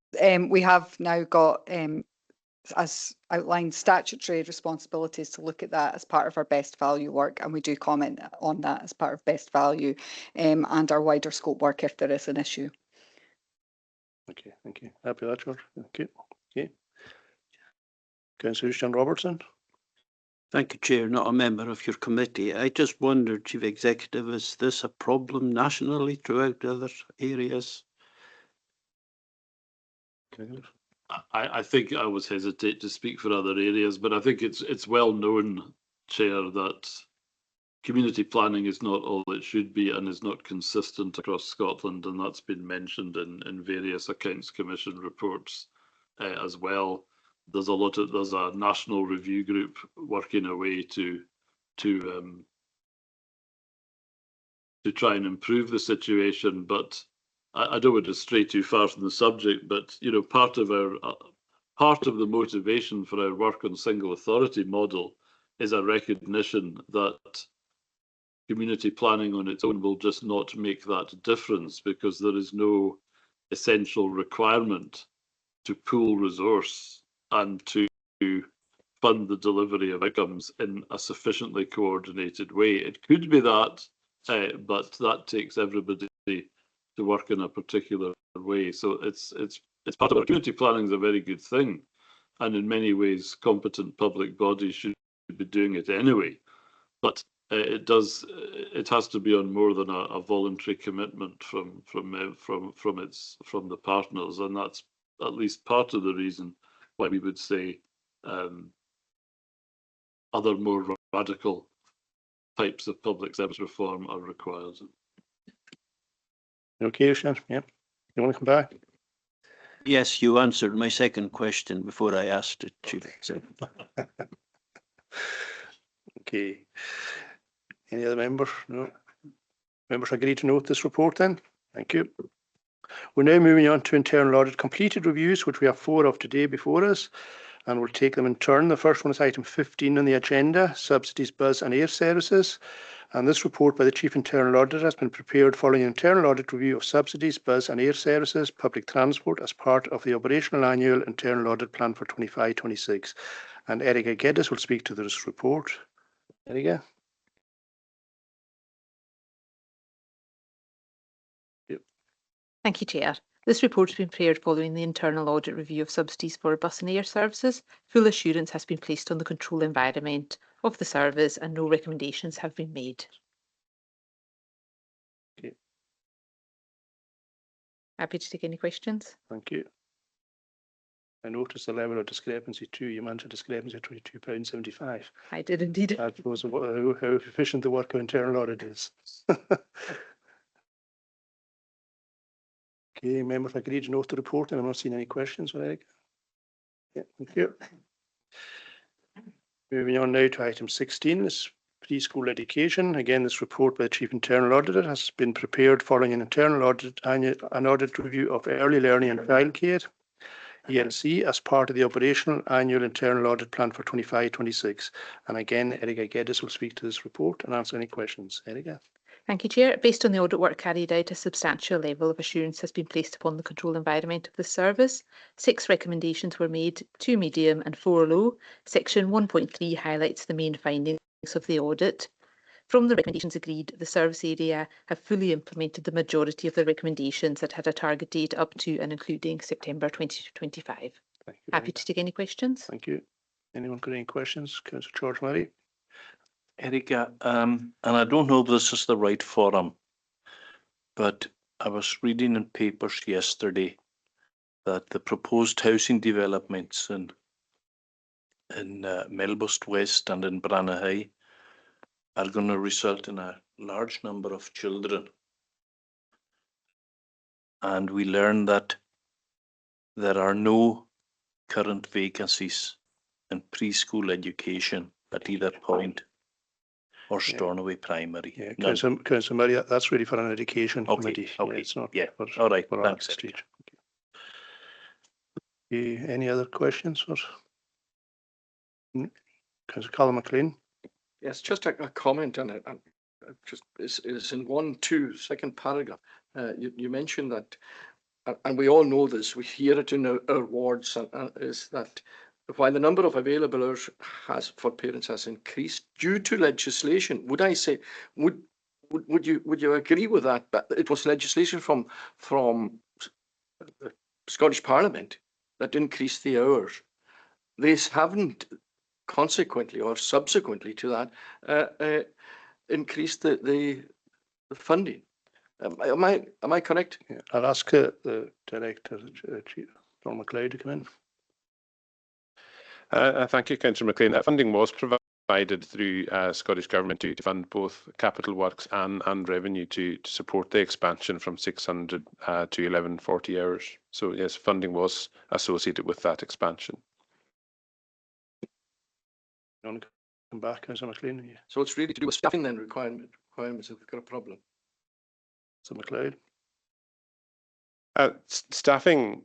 We have now got, as outlined, statutory responsibilities to look at that as part of our best value work, and we do comment on that as part of best value and our wider scope work if there is an issue. Okay, thank you. Happy with that, George. Okay, okay. Councillor John Robertson. Thank you, Chair. Not a member of your committee. I just wondered, Chief Executive, is this a problem nationally throughout other areas? I think I would hesitate to speak for other areas, but I think it's well known, Chair, that community planning is not all it should be and is not consistent across Scotland, and that's been mentioned in various Accounts Commission reports as well. There's a national review group working away to try and improve the situation, but I don't want to stray too far from the subject. But you know, part of the motivation for our work on single authority model is a recognition that community planning on its own will just not make that difference, because there is no essential requirement to pool resource and to fund the delivery of outcomes in a sufficiently coordinated way. It could be that, but that takes everybody to work in a particular way. So it's part of our community planning is a very good thing, and in many ways, competent public bodies should be doing it anyway. But it has to be on more than a voluntary commitment from the partners, and that's at least part of the reason why we would say other more radical types of public service reform are required. Okay, Shan? Yeah. You want to come back? Yes, you answered my second question before I asked it, Chief Executive. Okay. Any other members? No. Members agree to note this report then? Thank you. We're now moving on to internal audit completed reviews, which we have 4 of today before us, and we'll take them in turn. The first one is item 15 on the agenda, subsidies, bus and air services. And this report by the Chief Internal Auditor has been prepared following an internal audit review of subsidies, bus and air services, public transport as part of the operational annual internal audit plan for 25-26. And Erica Geddes will speak to this report. Erica. Thank you, Chair. This report has been prepared following the internal audit review of subsidies for bus and air services. Full assurance has been placed on the control environment of the service and no recommendations have been made. Okay. Happy to take any questions. Thank you. I noticed the level of discrepancy too. You mentioned discrepancy of £22.75. I did indeed. That shows how efficient the work of internal audit is. Okay, member, if I could read a note to report, and I'm not seeing any questions for Eric. Yeah, thank you. Moving on now to item 16, is preschool education. Again, this report by the Chief Internal Auditor has been prepared following an internal audit, an audit review of early learning and childcare, ELC, as part of the operational annual internal audit plan for 25-26. And again, Erica Geddes will speak to this report and answer any questions. Erica. Thank you, Chair. Based on the audit work carried out, a substantial level of assurance has been placed upon the control environment of the service. 6 recommendations were made, 2 medium and 4 low. Section 1.3 highlights the main findings of the audit. From the recommendations agreed, the service area have fully implemented the majority of the recommendations that had a target date up to and including September 2025. Thank you, Happy Erica. to take any questions. Thank you. Anyone got any questions? Councillor George Murray. Erica, and I don't know if this is the right forum, but I was reading in papers yesterday that the proposed housing developments in Melbourne West and in Branagh are going to result in a large number of children. And we learned that there are no current vacancies in preschool education at either point or Stornoway Primary. Yeah, None. Councillor Murray, that's really for an education Okay, committee. okay, Yeah, it's not yeah. for, All right, for our thanks, stage. Okay. Any other questions for Councillor Colin McLean? Yes, just a comment on it. And just is in 1, 2, second paragraph. You mentioned that, and we all know this. We hear it in our wards. Is that while the number of available hours for parents has increased due to legislation, would I say would you agree with that? That it was legislation from the Scottish Parliament that increased the hours. These haven't consequently or subsequently to that increased the funding. Am I correct? Yeah, I'll ask the Director, John McLeod, to come in. Thank you, Councillor McLean. That funding was provided through Scottish Government to fund both capital works and revenue to support the expansion from 600 to 1140 hours. So yes, funding was associated with that expansion. You want to come back, Councillor McLean? Yeah. So it's really to do with staffing then requirements if we've got a problem. So McLeod. Staffing,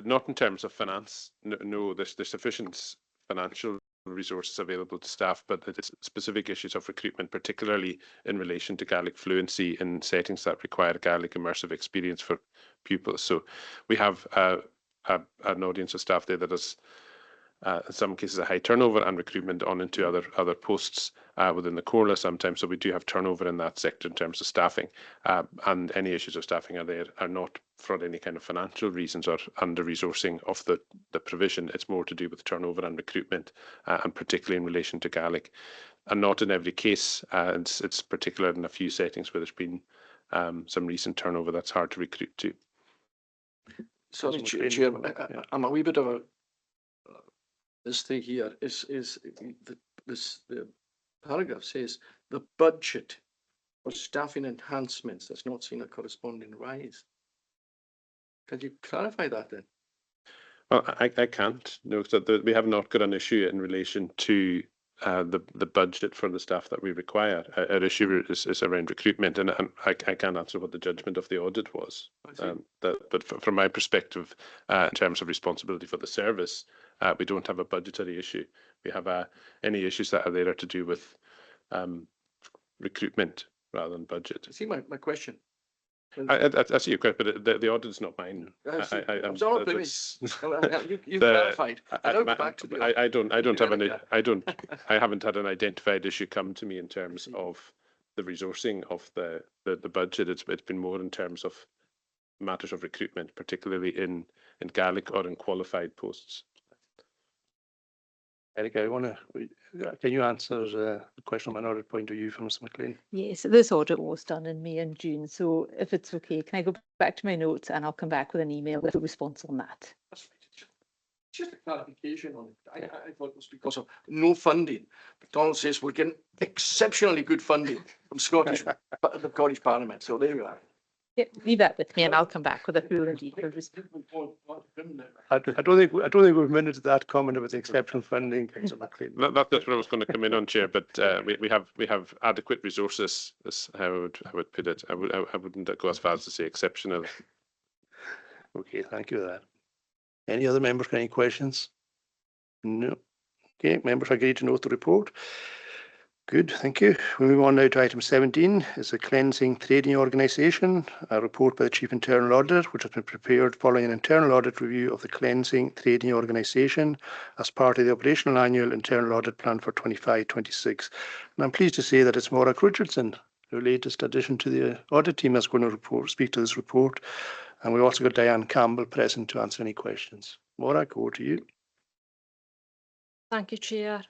not in terms of finance. No, there's sufficient financial resources available to staff, but it's specific issues of recruitment, particularly in relation to Gaelic fluency in settings that require Gaelic immersive experience for pupils. So we have an audience of staff there that has, in some cases, a high turnover and recruitment on into other posts within the Comhairle sometimes. So we do have turnover in that sector in terms of staffing, and any issues of staffing are not for any kind of financial reasons or under resourcing of the provision. It's more to do with turnover and recruitment, and particularly in relation to Gaelic, and not in every case. It's particular in a few settings where there's been some recent turnover that's hard to recruit to. Sorry, Chair, I'm a wee bit of a this thing here is the paragraph says the budget for staffing enhancements has not seen a corresponding rise. Can you clarify that then? Well, I can't. No, so we have not got an issue in relation to the budget for the staff that we require. Our issue is around recruitment, and I can't answer what the judgment of the audit was. But from my perspective, in terms of responsibility for the service, we don't have a budgetary issue. We have any issues that are there are to do with recruitment rather than budget. See my question. I see your question, but the audit is not mine. I'm sorry, you clarified. I haven't had an identified issue come to me in terms of the resourcing of the budget. It's been more in terms of matters of recruitment, particularly in Gaelic or in qualified posts. Eric, can you answer the question from an audit point of view from Mr. McLean? Yes, this audit was done in May and June, so if it's okay, can I go back to my notes and I'll come back with an email with a response on that? That's right. Just a clarification on it. I thought it was because of no funding. But Donald says we're getting exceptionally good funding from the Scottish Parliament. So there we are. Yeah, leave that with me and I'll come back with a full and detailed response. I don't think we've minted that comment about the exceptional funding. Councillor McLean. That's what I was going to come in on, Chair. But we have adequate resources. Is how I would put it. I wouldn't go as far as to say exceptional. Okay, thank you for that. Any other members got any questions? No. Okay, members agree to note the report. Good, thank you. We move on now to item 17, is the Cleansing Trading Organisation, a report by the Chief Internal Auditor, which has been prepared following an internal audit review of the Cleansing Trading Organisation as part of the operational annual internal audit plan for 25-26. And I'm pleased to say that it's Maura Richardson, the latest addition to the audit team, that's going to speak to this report. And we've also got Diane Campbell present to answer any questions. Maura, go to you. Thank you, Chair.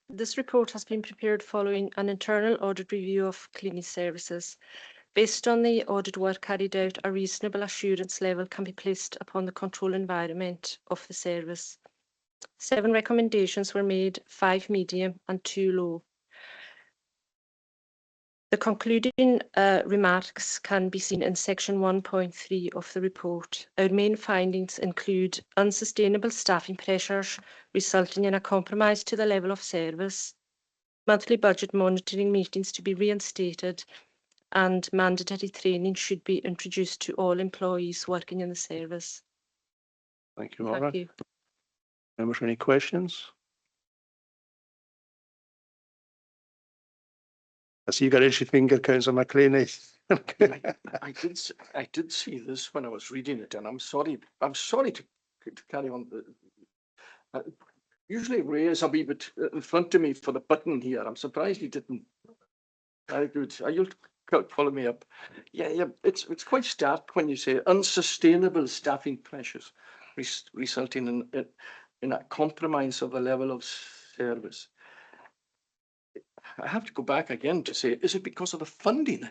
This report has been prepared following an internal audit review of cleaning services. Based on the audit work carried out, a reasonable assurance level can be placed upon the control environment of the service. 7 recommendations were made, 5 medium and 2 low. The concluding remarks can be seen in section 1.3 of the report. Our main findings include unsustainable staffing pressures resulting in a compromise to the level of service, monthly budget monitoring meetings to be reinstated, and mandatory training should be introduced to all employees working in the service. Thank you, Maura. Thank you. Members, any questions? I see you got itchy finger, Councillor McLean. I did see this when I was reading it, and I'm sorry to carry on. Usually Ray's a wee bit in front of me for the button here. I'm surprised he didn't. Very good. You'll follow me up. Yeah. It's quite stark when you say unsustainable staffing pressures resulting in a compromise of the level of service. I have to go back again to say, is it because of the funding,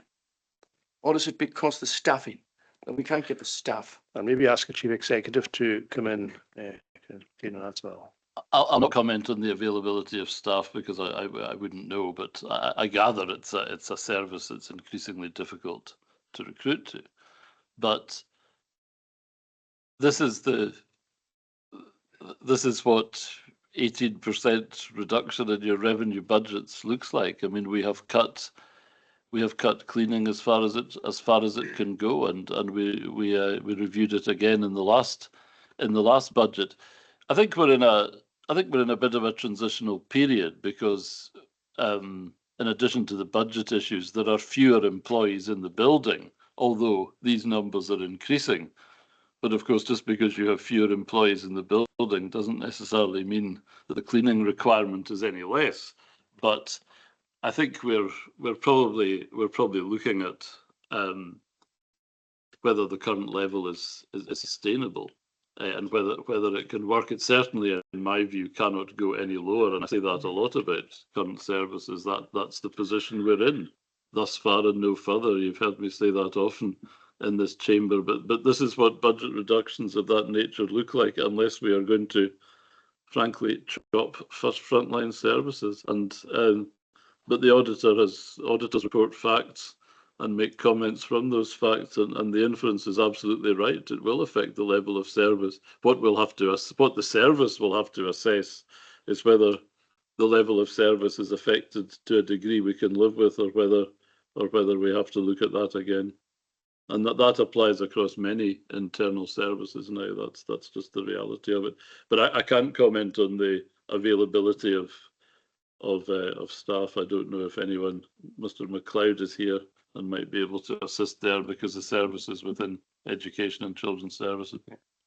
or is it because the staffing that we can't get the staff? And maybe ask the Chief Executive to come in as well. I'll not comment on the availability of staff because I wouldn't know, but I gather it's a service that's increasingly difficult to recruit to. But this is what 18% reduction in your revenue budgets looks like. I mean, we have cut cleaning as far as it can go, and we reviewed it again in the last budget. I think we're in a bit of a transitional period because in addition to the budget issues, there are fewer employees in the building, although these numbers are increasing. But of course, just because you have fewer employees in the building doesn't necessarily mean that the cleaning requirement is any less. But I think we're probably looking at whether the current level is sustainable and whether it can work. It certainly, in my view, cannot go any lower. And I say that a lot about current services. That's the position we're in thus far and no further. You've heard me say that often in this chamber, but this is what budget reductions of that nature look like, unless we are going to, frankly, chop frontline services. And but the auditors report facts and make comments from those facts, and the inference is absolutely right. It will affect the level of service. What the service will have to assess is whether the level of service is affected to a degree we can live with, or whether we have to look at that again. And that applies across many internal services now. That's just the reality of it. But I can't comment on the availability of staff. I don't know if anyone, Mr. McLeod is here and might be able to assist there because the service is within Education and Children's Services.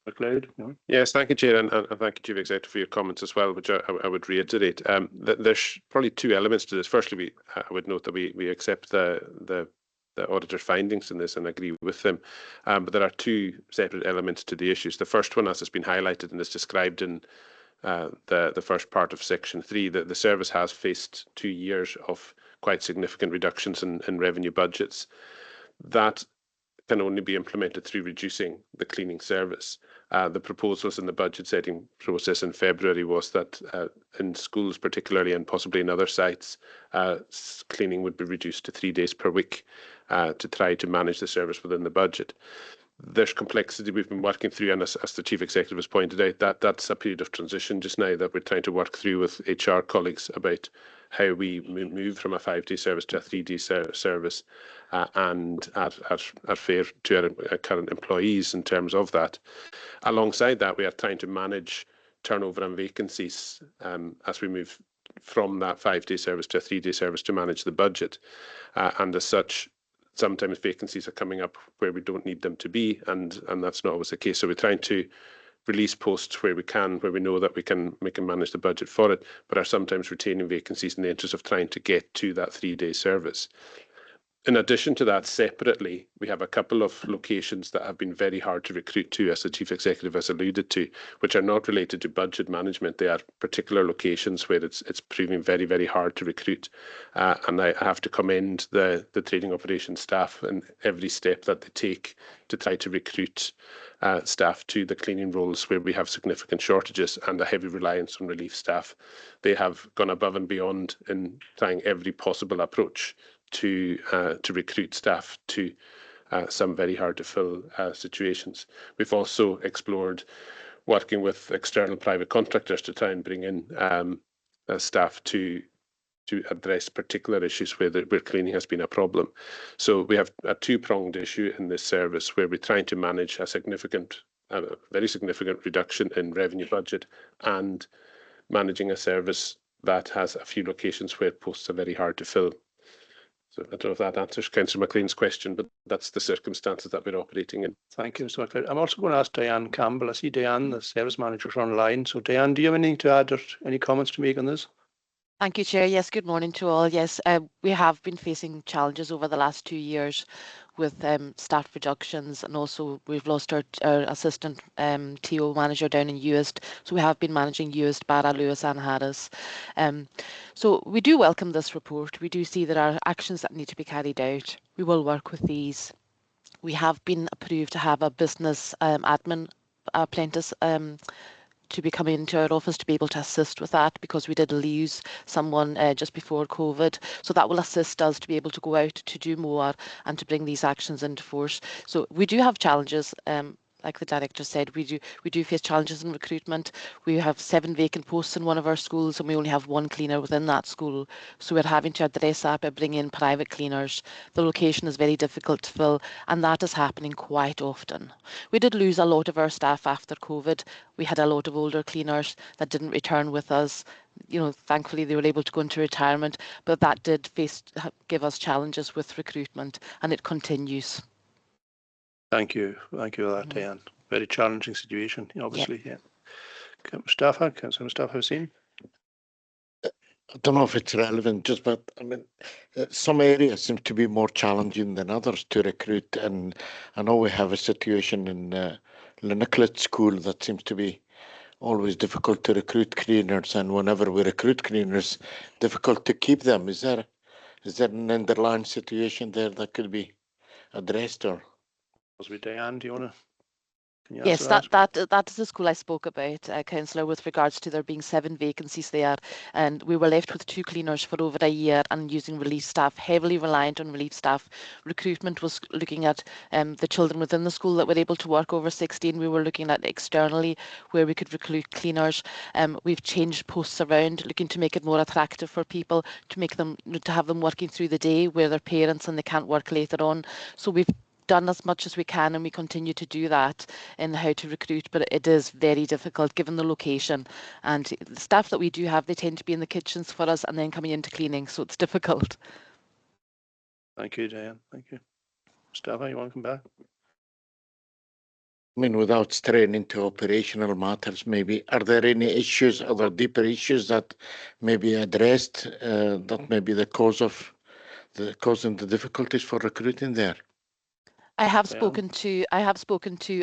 McLeod? No? Yes, thank you, Chair, and thank you, Chief Executive, for your comments as well, which I would reiterate. There's probably 2 elements to this. Firstly, I would note that we accept the auditor's findings in this and agree with them. But there are 2 separate elements to the issues. The first one, as has been highlighted and is described in the first part of Section 3, that the service has faced 2 years of quite significant reductions in revenue budgets. That can only be implemented through reducing the cleaning service. The proposals in the budget setting process in February was that in schools particularly, and possibly in other sites, cleaning would be reduced to 3 days per week to try to manage the service within the budget. There's complexity we've been working through, and as the Chief Executive has pointed out, that's a period of transition just now that we're trying to work through with HR colleagues about how we move from a 5-day service to a 3-day service, and are fair to our current employees in terms of that. Alongside that, we are trying to manage turnover and vacancies as we move from that 5-day service to a 3-day service to manage the budget, and as such, sometimes vacancies are coming up where we don't need them to be, and that's not always the case. So we're trying to release posts where we can, where we know that we can manage the budget for it, but are sometimes retaining vacancies in the interest of trying to get to that 3-day service. In addition to that, separately, we have a couple of locations that have been very hard to recruit to, as the Chief Executive has alluded to, which are not related to budget management. They are particular locations where it's proving very, very hard to recruit. And I have to commend the training operations staff and every step that they take to try to recruit staff to the cleaning roles where we have significant shortages and a heavy reliance on relief staff. They have gone above and beyond in trying every possible approach to recruit staff to some very hard to fill situations. We've also explored working with external private contractors to try and bring in staff to address particular issues where cleaning has been a problem. So we have a two-pronged issue in this service where we're trying to manage a very significant reduction in revenue budget and managing a service that has a few locations where posts are very hard to fill. So I don't know if that answers Councillor McLean's question, but that's the circumstances that we're operating in. Thank you, Mr. McLeod. I'm also going to ask Diane Campbell. I see Diane, the service manager, is online. So Diane, do you have anything to add or any comments to make on this? Thank you, Chair. Yes, good morning to all. Yes, we have been facing challenges over the last 2 years with staff reductions, and also we've lost our assistant TO manager down in Uist. So we have been managing Uist, Barra, Lewis and Harris. So we do welcome this report. We do see there are actions that need to be carried out. We will work with these. We have been approved to have a business admin apprentice to be coming into our office to be able to assist with that, because we did lose someone just before COVID. So that will assist us to be able to go out to do more and to bring these actions into force. So we do have challenges. Like the director said, we do face challenges in recruitment. We have 7 vacant posts in one of our schools, and we only have 1 cleaner within that school. So we're having to address that by bringing in private cleaners. The location is very difficult to fill, and that is happening quite often. We did lose a lot of our staff after COVID. We had a lot of older cleaners that didn't return with us. You know, thankfully they were able to go into retirement, but that did give us challenges with recruitment, and it continues. Thank you for that, Diane. Very challenging situation, obviously. Yeah. Mustafa, Councillor Mustafa Hussain. I don't know if it's relevant, but I mean, some areas seem to be more challenging than others to recruit, and I know we have a situation in Linaclet School that seems to be always difficult to recruit cleaners, and whenever we recruit cleaners, difficult to keep them. Is there an underlying situation there that could be addressed, or? With Diane, do you want to? Yes, that is the school I spoke about, Councillor, with regards to there being 7 vacancies there, and we were left with 2 cleaners for over a year and using relief staff, heavily reliant on relief staff. Recruitment was looking at the children within the school that were able to work over 16. We were looking at externally where we could recruit cleaners. We've changed posts around, looking to make it more attractive for people, to have them working through the day where they're parents and they can't work later on. So we've done as much as we can, and we continue to do that in how to recruit, but it is very difficult given the location, and the staff that we do have, they tend to be in the kitchens for us and then coming into cleaning, so it's difficult. Thank you, Diane. Thank you. Mustafa, you want to come back? I mean, without straying into operational matters, maybe, are there any issues, other deeper issues that may be addressed that may be the cause of causing the difficulties for recruiting there? I have spoken to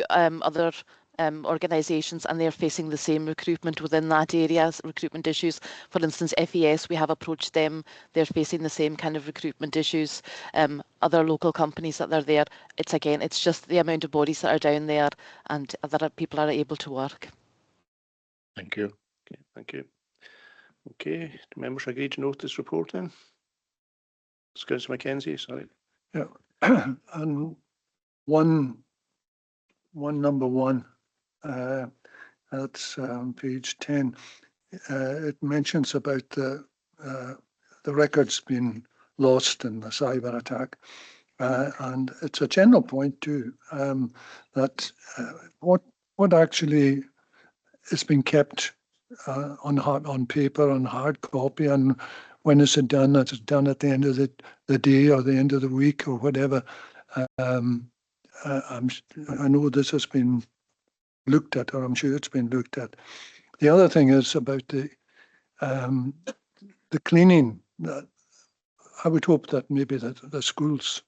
other organisations, and they're facing the same recruitment within that area, recruitment issues. For instance, FES, we have approached them, they're facing the same kind of recruitment issues. Other local companies that are there, it's just the amount of bodies that are down there and that people are able to work. Thank you. Okay, thank you. Okay, do members agree to note this report then? Councillor Mackenzie, sorry. Yeah, and number one, that's page 10. It mentions about the records being lost in the cyber attack, and it's a general point too, that what actually is being kept on paper, on hard copy, and when is it done? Is it done at the end of the day or the end of the week or whatever? I know this has been looked at, or I'm sure it's been looked at. The other thing is about the cleaning. I would hope that maybe the schools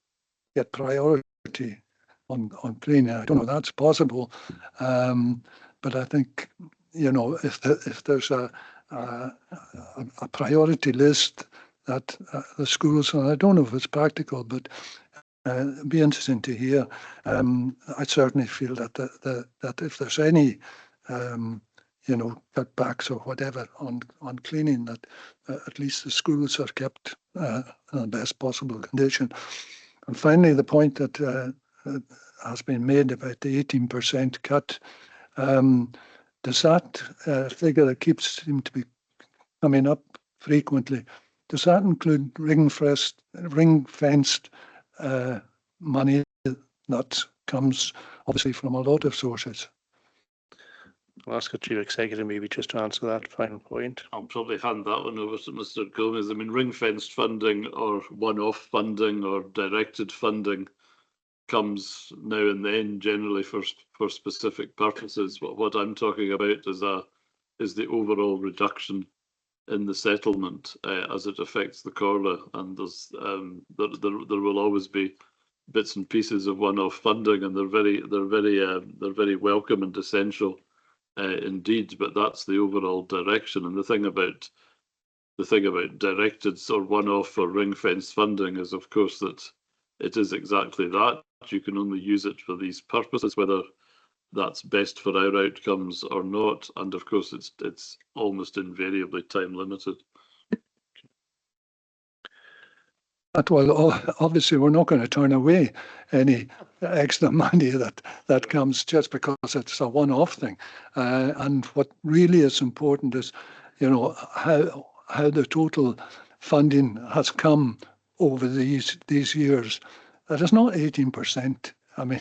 get priority on cleaning. I don't know if that's possible, but I think, you know, if there's a priority list that the schools, and I don't know if it's practical, but it'd be interesting to hear. I certainly feel that that if there's any you know, cutbacks or whatever on cleaning, that at least the schools are kept in the best possible condition. And finally, the point that has been made about the 18% cut. Does that figure that seem to be coming up frequently, does that include ring-fenced money that comes obviously from a lot of sources? I'll ask the Chief Executive maybe just to answer that final point. I'll probably hand that one over to Mr. Gomez. I mean, ring-fenced funding or one-off funding or directed funding comes now and then, generally for specific purposes. What I'm talking about is the overall reduction in the settlement as it affects the Comhairle, and there's there will always be bits and pieces of one-off funding, and they're very welcome and essential indeed. But that's the overall direction. And the thing about directed or one-off or ring-fenced funding is, of course, that it is exactly that. You can only use it for these purposes, whether that's best for our outcomes or not. And of course, it's almost invariably time limited. Well, obviously, we're not going to turn away any extra money that comes just because it's a one-off thing. And what really is important is, you know, how the total funding has come over these years. That is not 18%. I mean,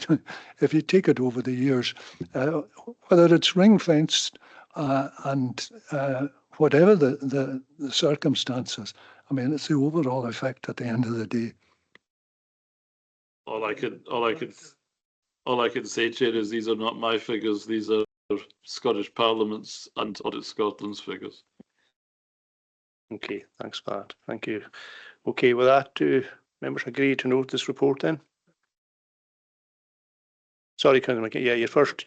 if you take it over the years, whether it's ring-fenced and whatever the circumstances, I mean, it's the overall effect at the end of the day. All I can say, Chair, is these are not my figures. These are Scottish Parliament's and Audit Scotland's figures. Okay, thanks for that. Thank you. Okay, with that, do members agree to note this report then? Sorry, Councillor McKay. Yeah, you're first.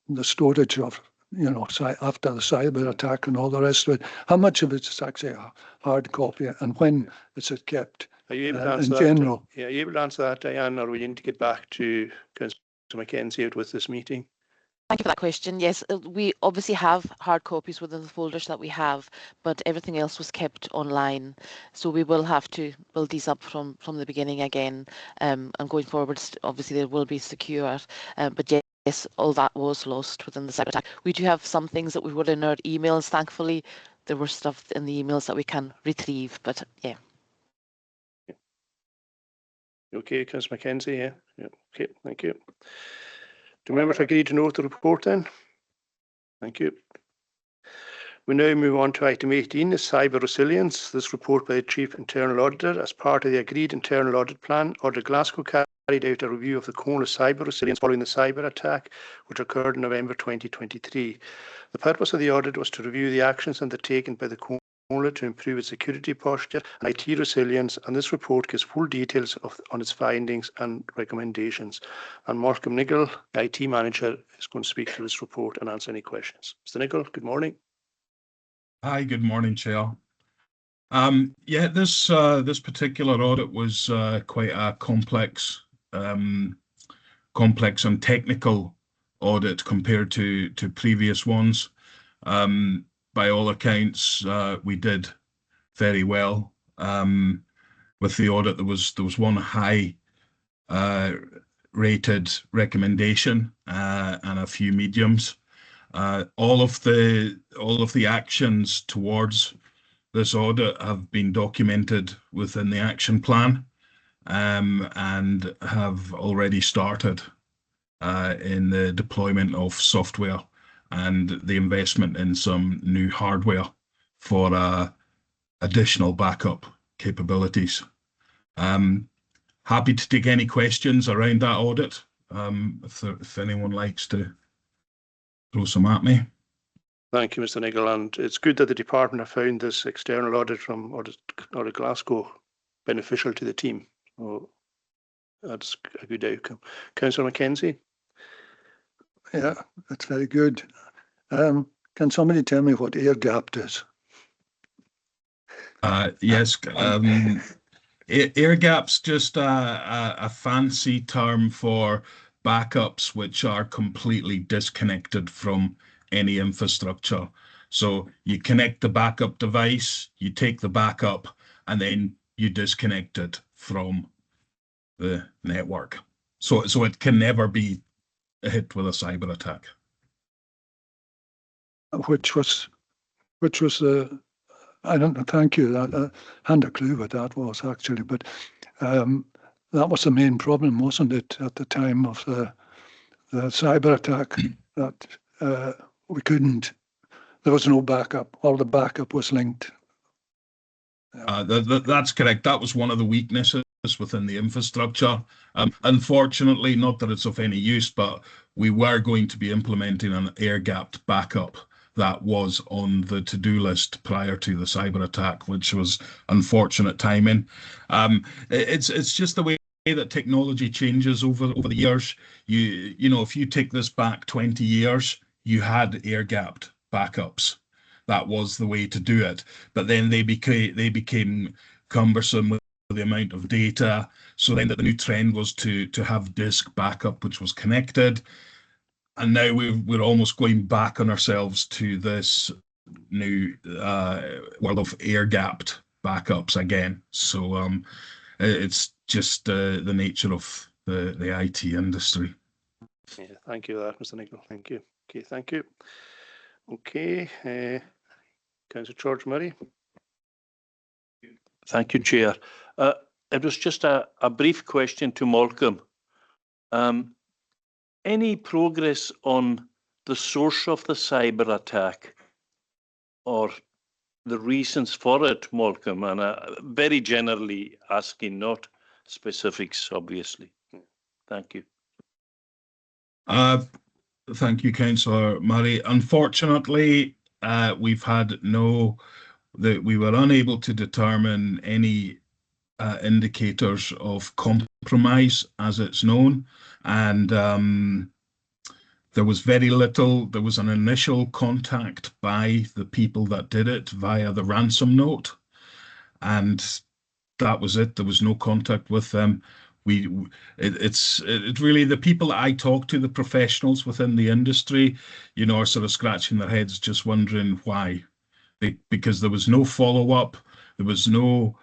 The storage of, you know, after the cyber attack and all the rest of it, how much of it is actually a hard copy, and when is it kept? Are you able to answer in general? Yeah, are you able to answer that, Diane, or we need to get back to Councillor Mackenzie out with this meeting? Thank you for that question. Yes, we obviously have hard copies within the folders that we have, but everything else was kept online. So we will have to build these up from the beginning again. And going forward, obviously they will be secure. But yes, all that was lost within the cyber attack. We do have some things that we were in our emails. Thankfully, there were stuff in the emails that we can retrieve, but yeah. Okay, Councillor Mackenzie, yeah. Okay, thank you. Do members agree to note the report then? Thank you. We now move on to item 18, the cyber resilience. This report by the Chief Internal Auditor as part of the agreed internal audit plan. Auditor Glasgow carried out a review of the Comhairle cyber resilience following the cyber attack, which occurred in November 2023. The purpose of the audit was to review the actions undertaken by the Comhairle to improve its security posture, IT resilience, and this report gives full details on its findings and recommendations. And Malcolm Nicholl, the IT manager, is going to speak to this report and answer any questions. Mr. Nicholl, good morning. Hi, good morning, Chair. Yeah, this particular audit was quite a complex and technical audit compared to previous ones. By all accounts, we did very well with the audit. There was one high rated recommendation and a few mediums. All of the actions towards this audit have been documented within the action plan and have already started in the deployment of software and the investment in some new hardware for additional backup capabilities. Happy to take any questions around that audit if anyone likes to throw some at me. Thank you, Mr. Nicholl, and it's good that the department have found this external audit from Audit Glasgow beneficial to the team. So that's a good outcome. Councillor Mackenzie. Yeah, that's very good. Can somebody tell me what air gapped is? Yes, air gap's just a fancy term for backups which are completely disconnected from any infrastructure. So you connect the backup device, you take the backup, and then you disconnect it from the network. So it can never be hit with a cyber attack. Which was I don't know, thank you. I hadn't a clue what that was actually, but that was the main problem, wasn't it, at the time of the cyber attack, that we couldn't, there was no backup. All the backup was linked. That's correct. That was one of the weaknesses within the infrastructure. Unfortunately, not that it's of any use, but we were going to be implementing an air-gapped backup that was on the to-do list prior to the cyber attack, which was unfortunate timing. It's just the way that technology changes over the years. You know, if you take this back 20 years, you had air-gapped backups. That was the way to do it. But then they became cumbersome with the amount of data. So then the new trend was to have disk backup, which was connected. And now we're almost going back on ourselves to this new world of air-gapped backups again. So it's just the nature of the IT industry. Yeah, thank you for that, Mr. Nicholl. Thank you. Okay, thank you. Okay, Councillor George Murray. Thank you, Chair. It was just a brief question to Malcolm. Any progress on the source of the cyber attack or the reasons for it, Malcolm? And very generally asking, not specifics, obviously. Thank you. Thank you, Councillor Murray. Unfortunately, we were unable to determine any indicators of compromise as it's known, and there was very little. There was an initial contact by the people that did it via the ransom note, and that was it. There was no contact with them. It's really the people that I talk to, the professionals within the industry, you know, are sort of scratching their heads, just wondering why. Because there was no follow-up, there was no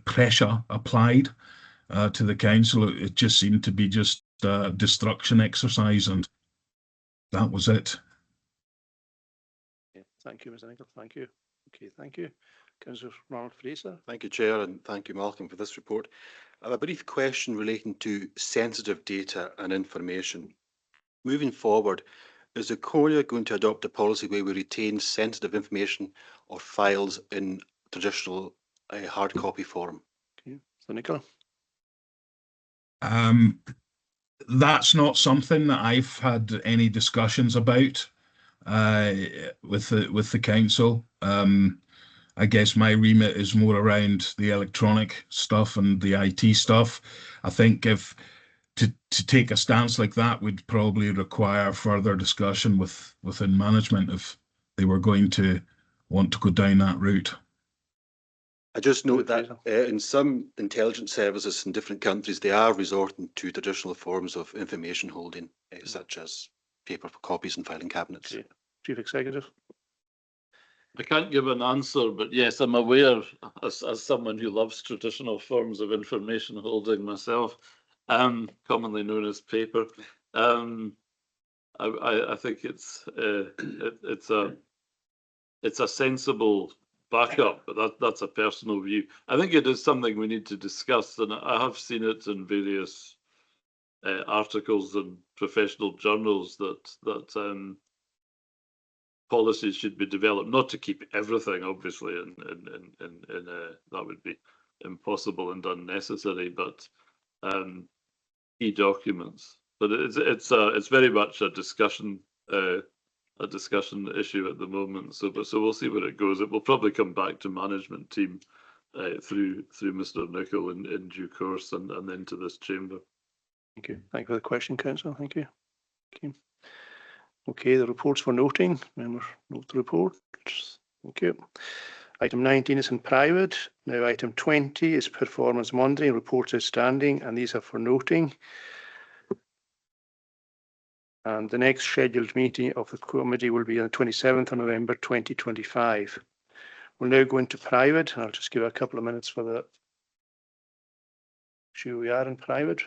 pressure applied to the council. It just seemed to be just a destruction exercise, and that was it. Okay, thank you, Mr. Nicholl. Thank you. Okay, thank you. Councillor Ronald Fraser. Thank you, Chair, and thank you, Malcolm, for this report. I have a brief question relating to sensitive data and information. Moving forward, is the Comhairle going to adopt a policy where we retain sensitive information or files in traditional hard copy form? Okay, Mr. Nicholl. That's not something that I've had any discussions about. with the council. I guess my remit is more around the electronic stuff and the IT stuff. I think if to take a stance like that would probably require further discussion within management if they were going to want to go down that route. I just note that in some intelligence services in different countries, they are resorting to traditional forms of information holding, such as paper copies and filing cabinets. Okay. Chief Executive. I can't give an answer, but yes, I'm aware, as someone who loves traditional forms of information holding myself, commonly known as paper. I think it's a sensible backup, but that's a personal view. I think it is something we need to discuss, and I have seen it in various articles and professional journals that policies should be developed, not to keep everything, obviously, and that would be impossible and unnecessary, but key documents. But it's very much a discussion issue at the moment. So we'll see where it goes. It will probably come back to management team through Mr. Nicol in due course, and then to this chamber. Thank you. Thank you for the question, Councillor. Thank you. Okay, the reports for noting. Members note the reports. Thank you. Item 19 is in private. Now item 20 is performance monitoring, reports outstanding, and these are for noting. And the next scheduled meeting of the committee will be on the 27th of November 2025. We'll now go into private. I'll just give a couple of minutes for the sure we are in private.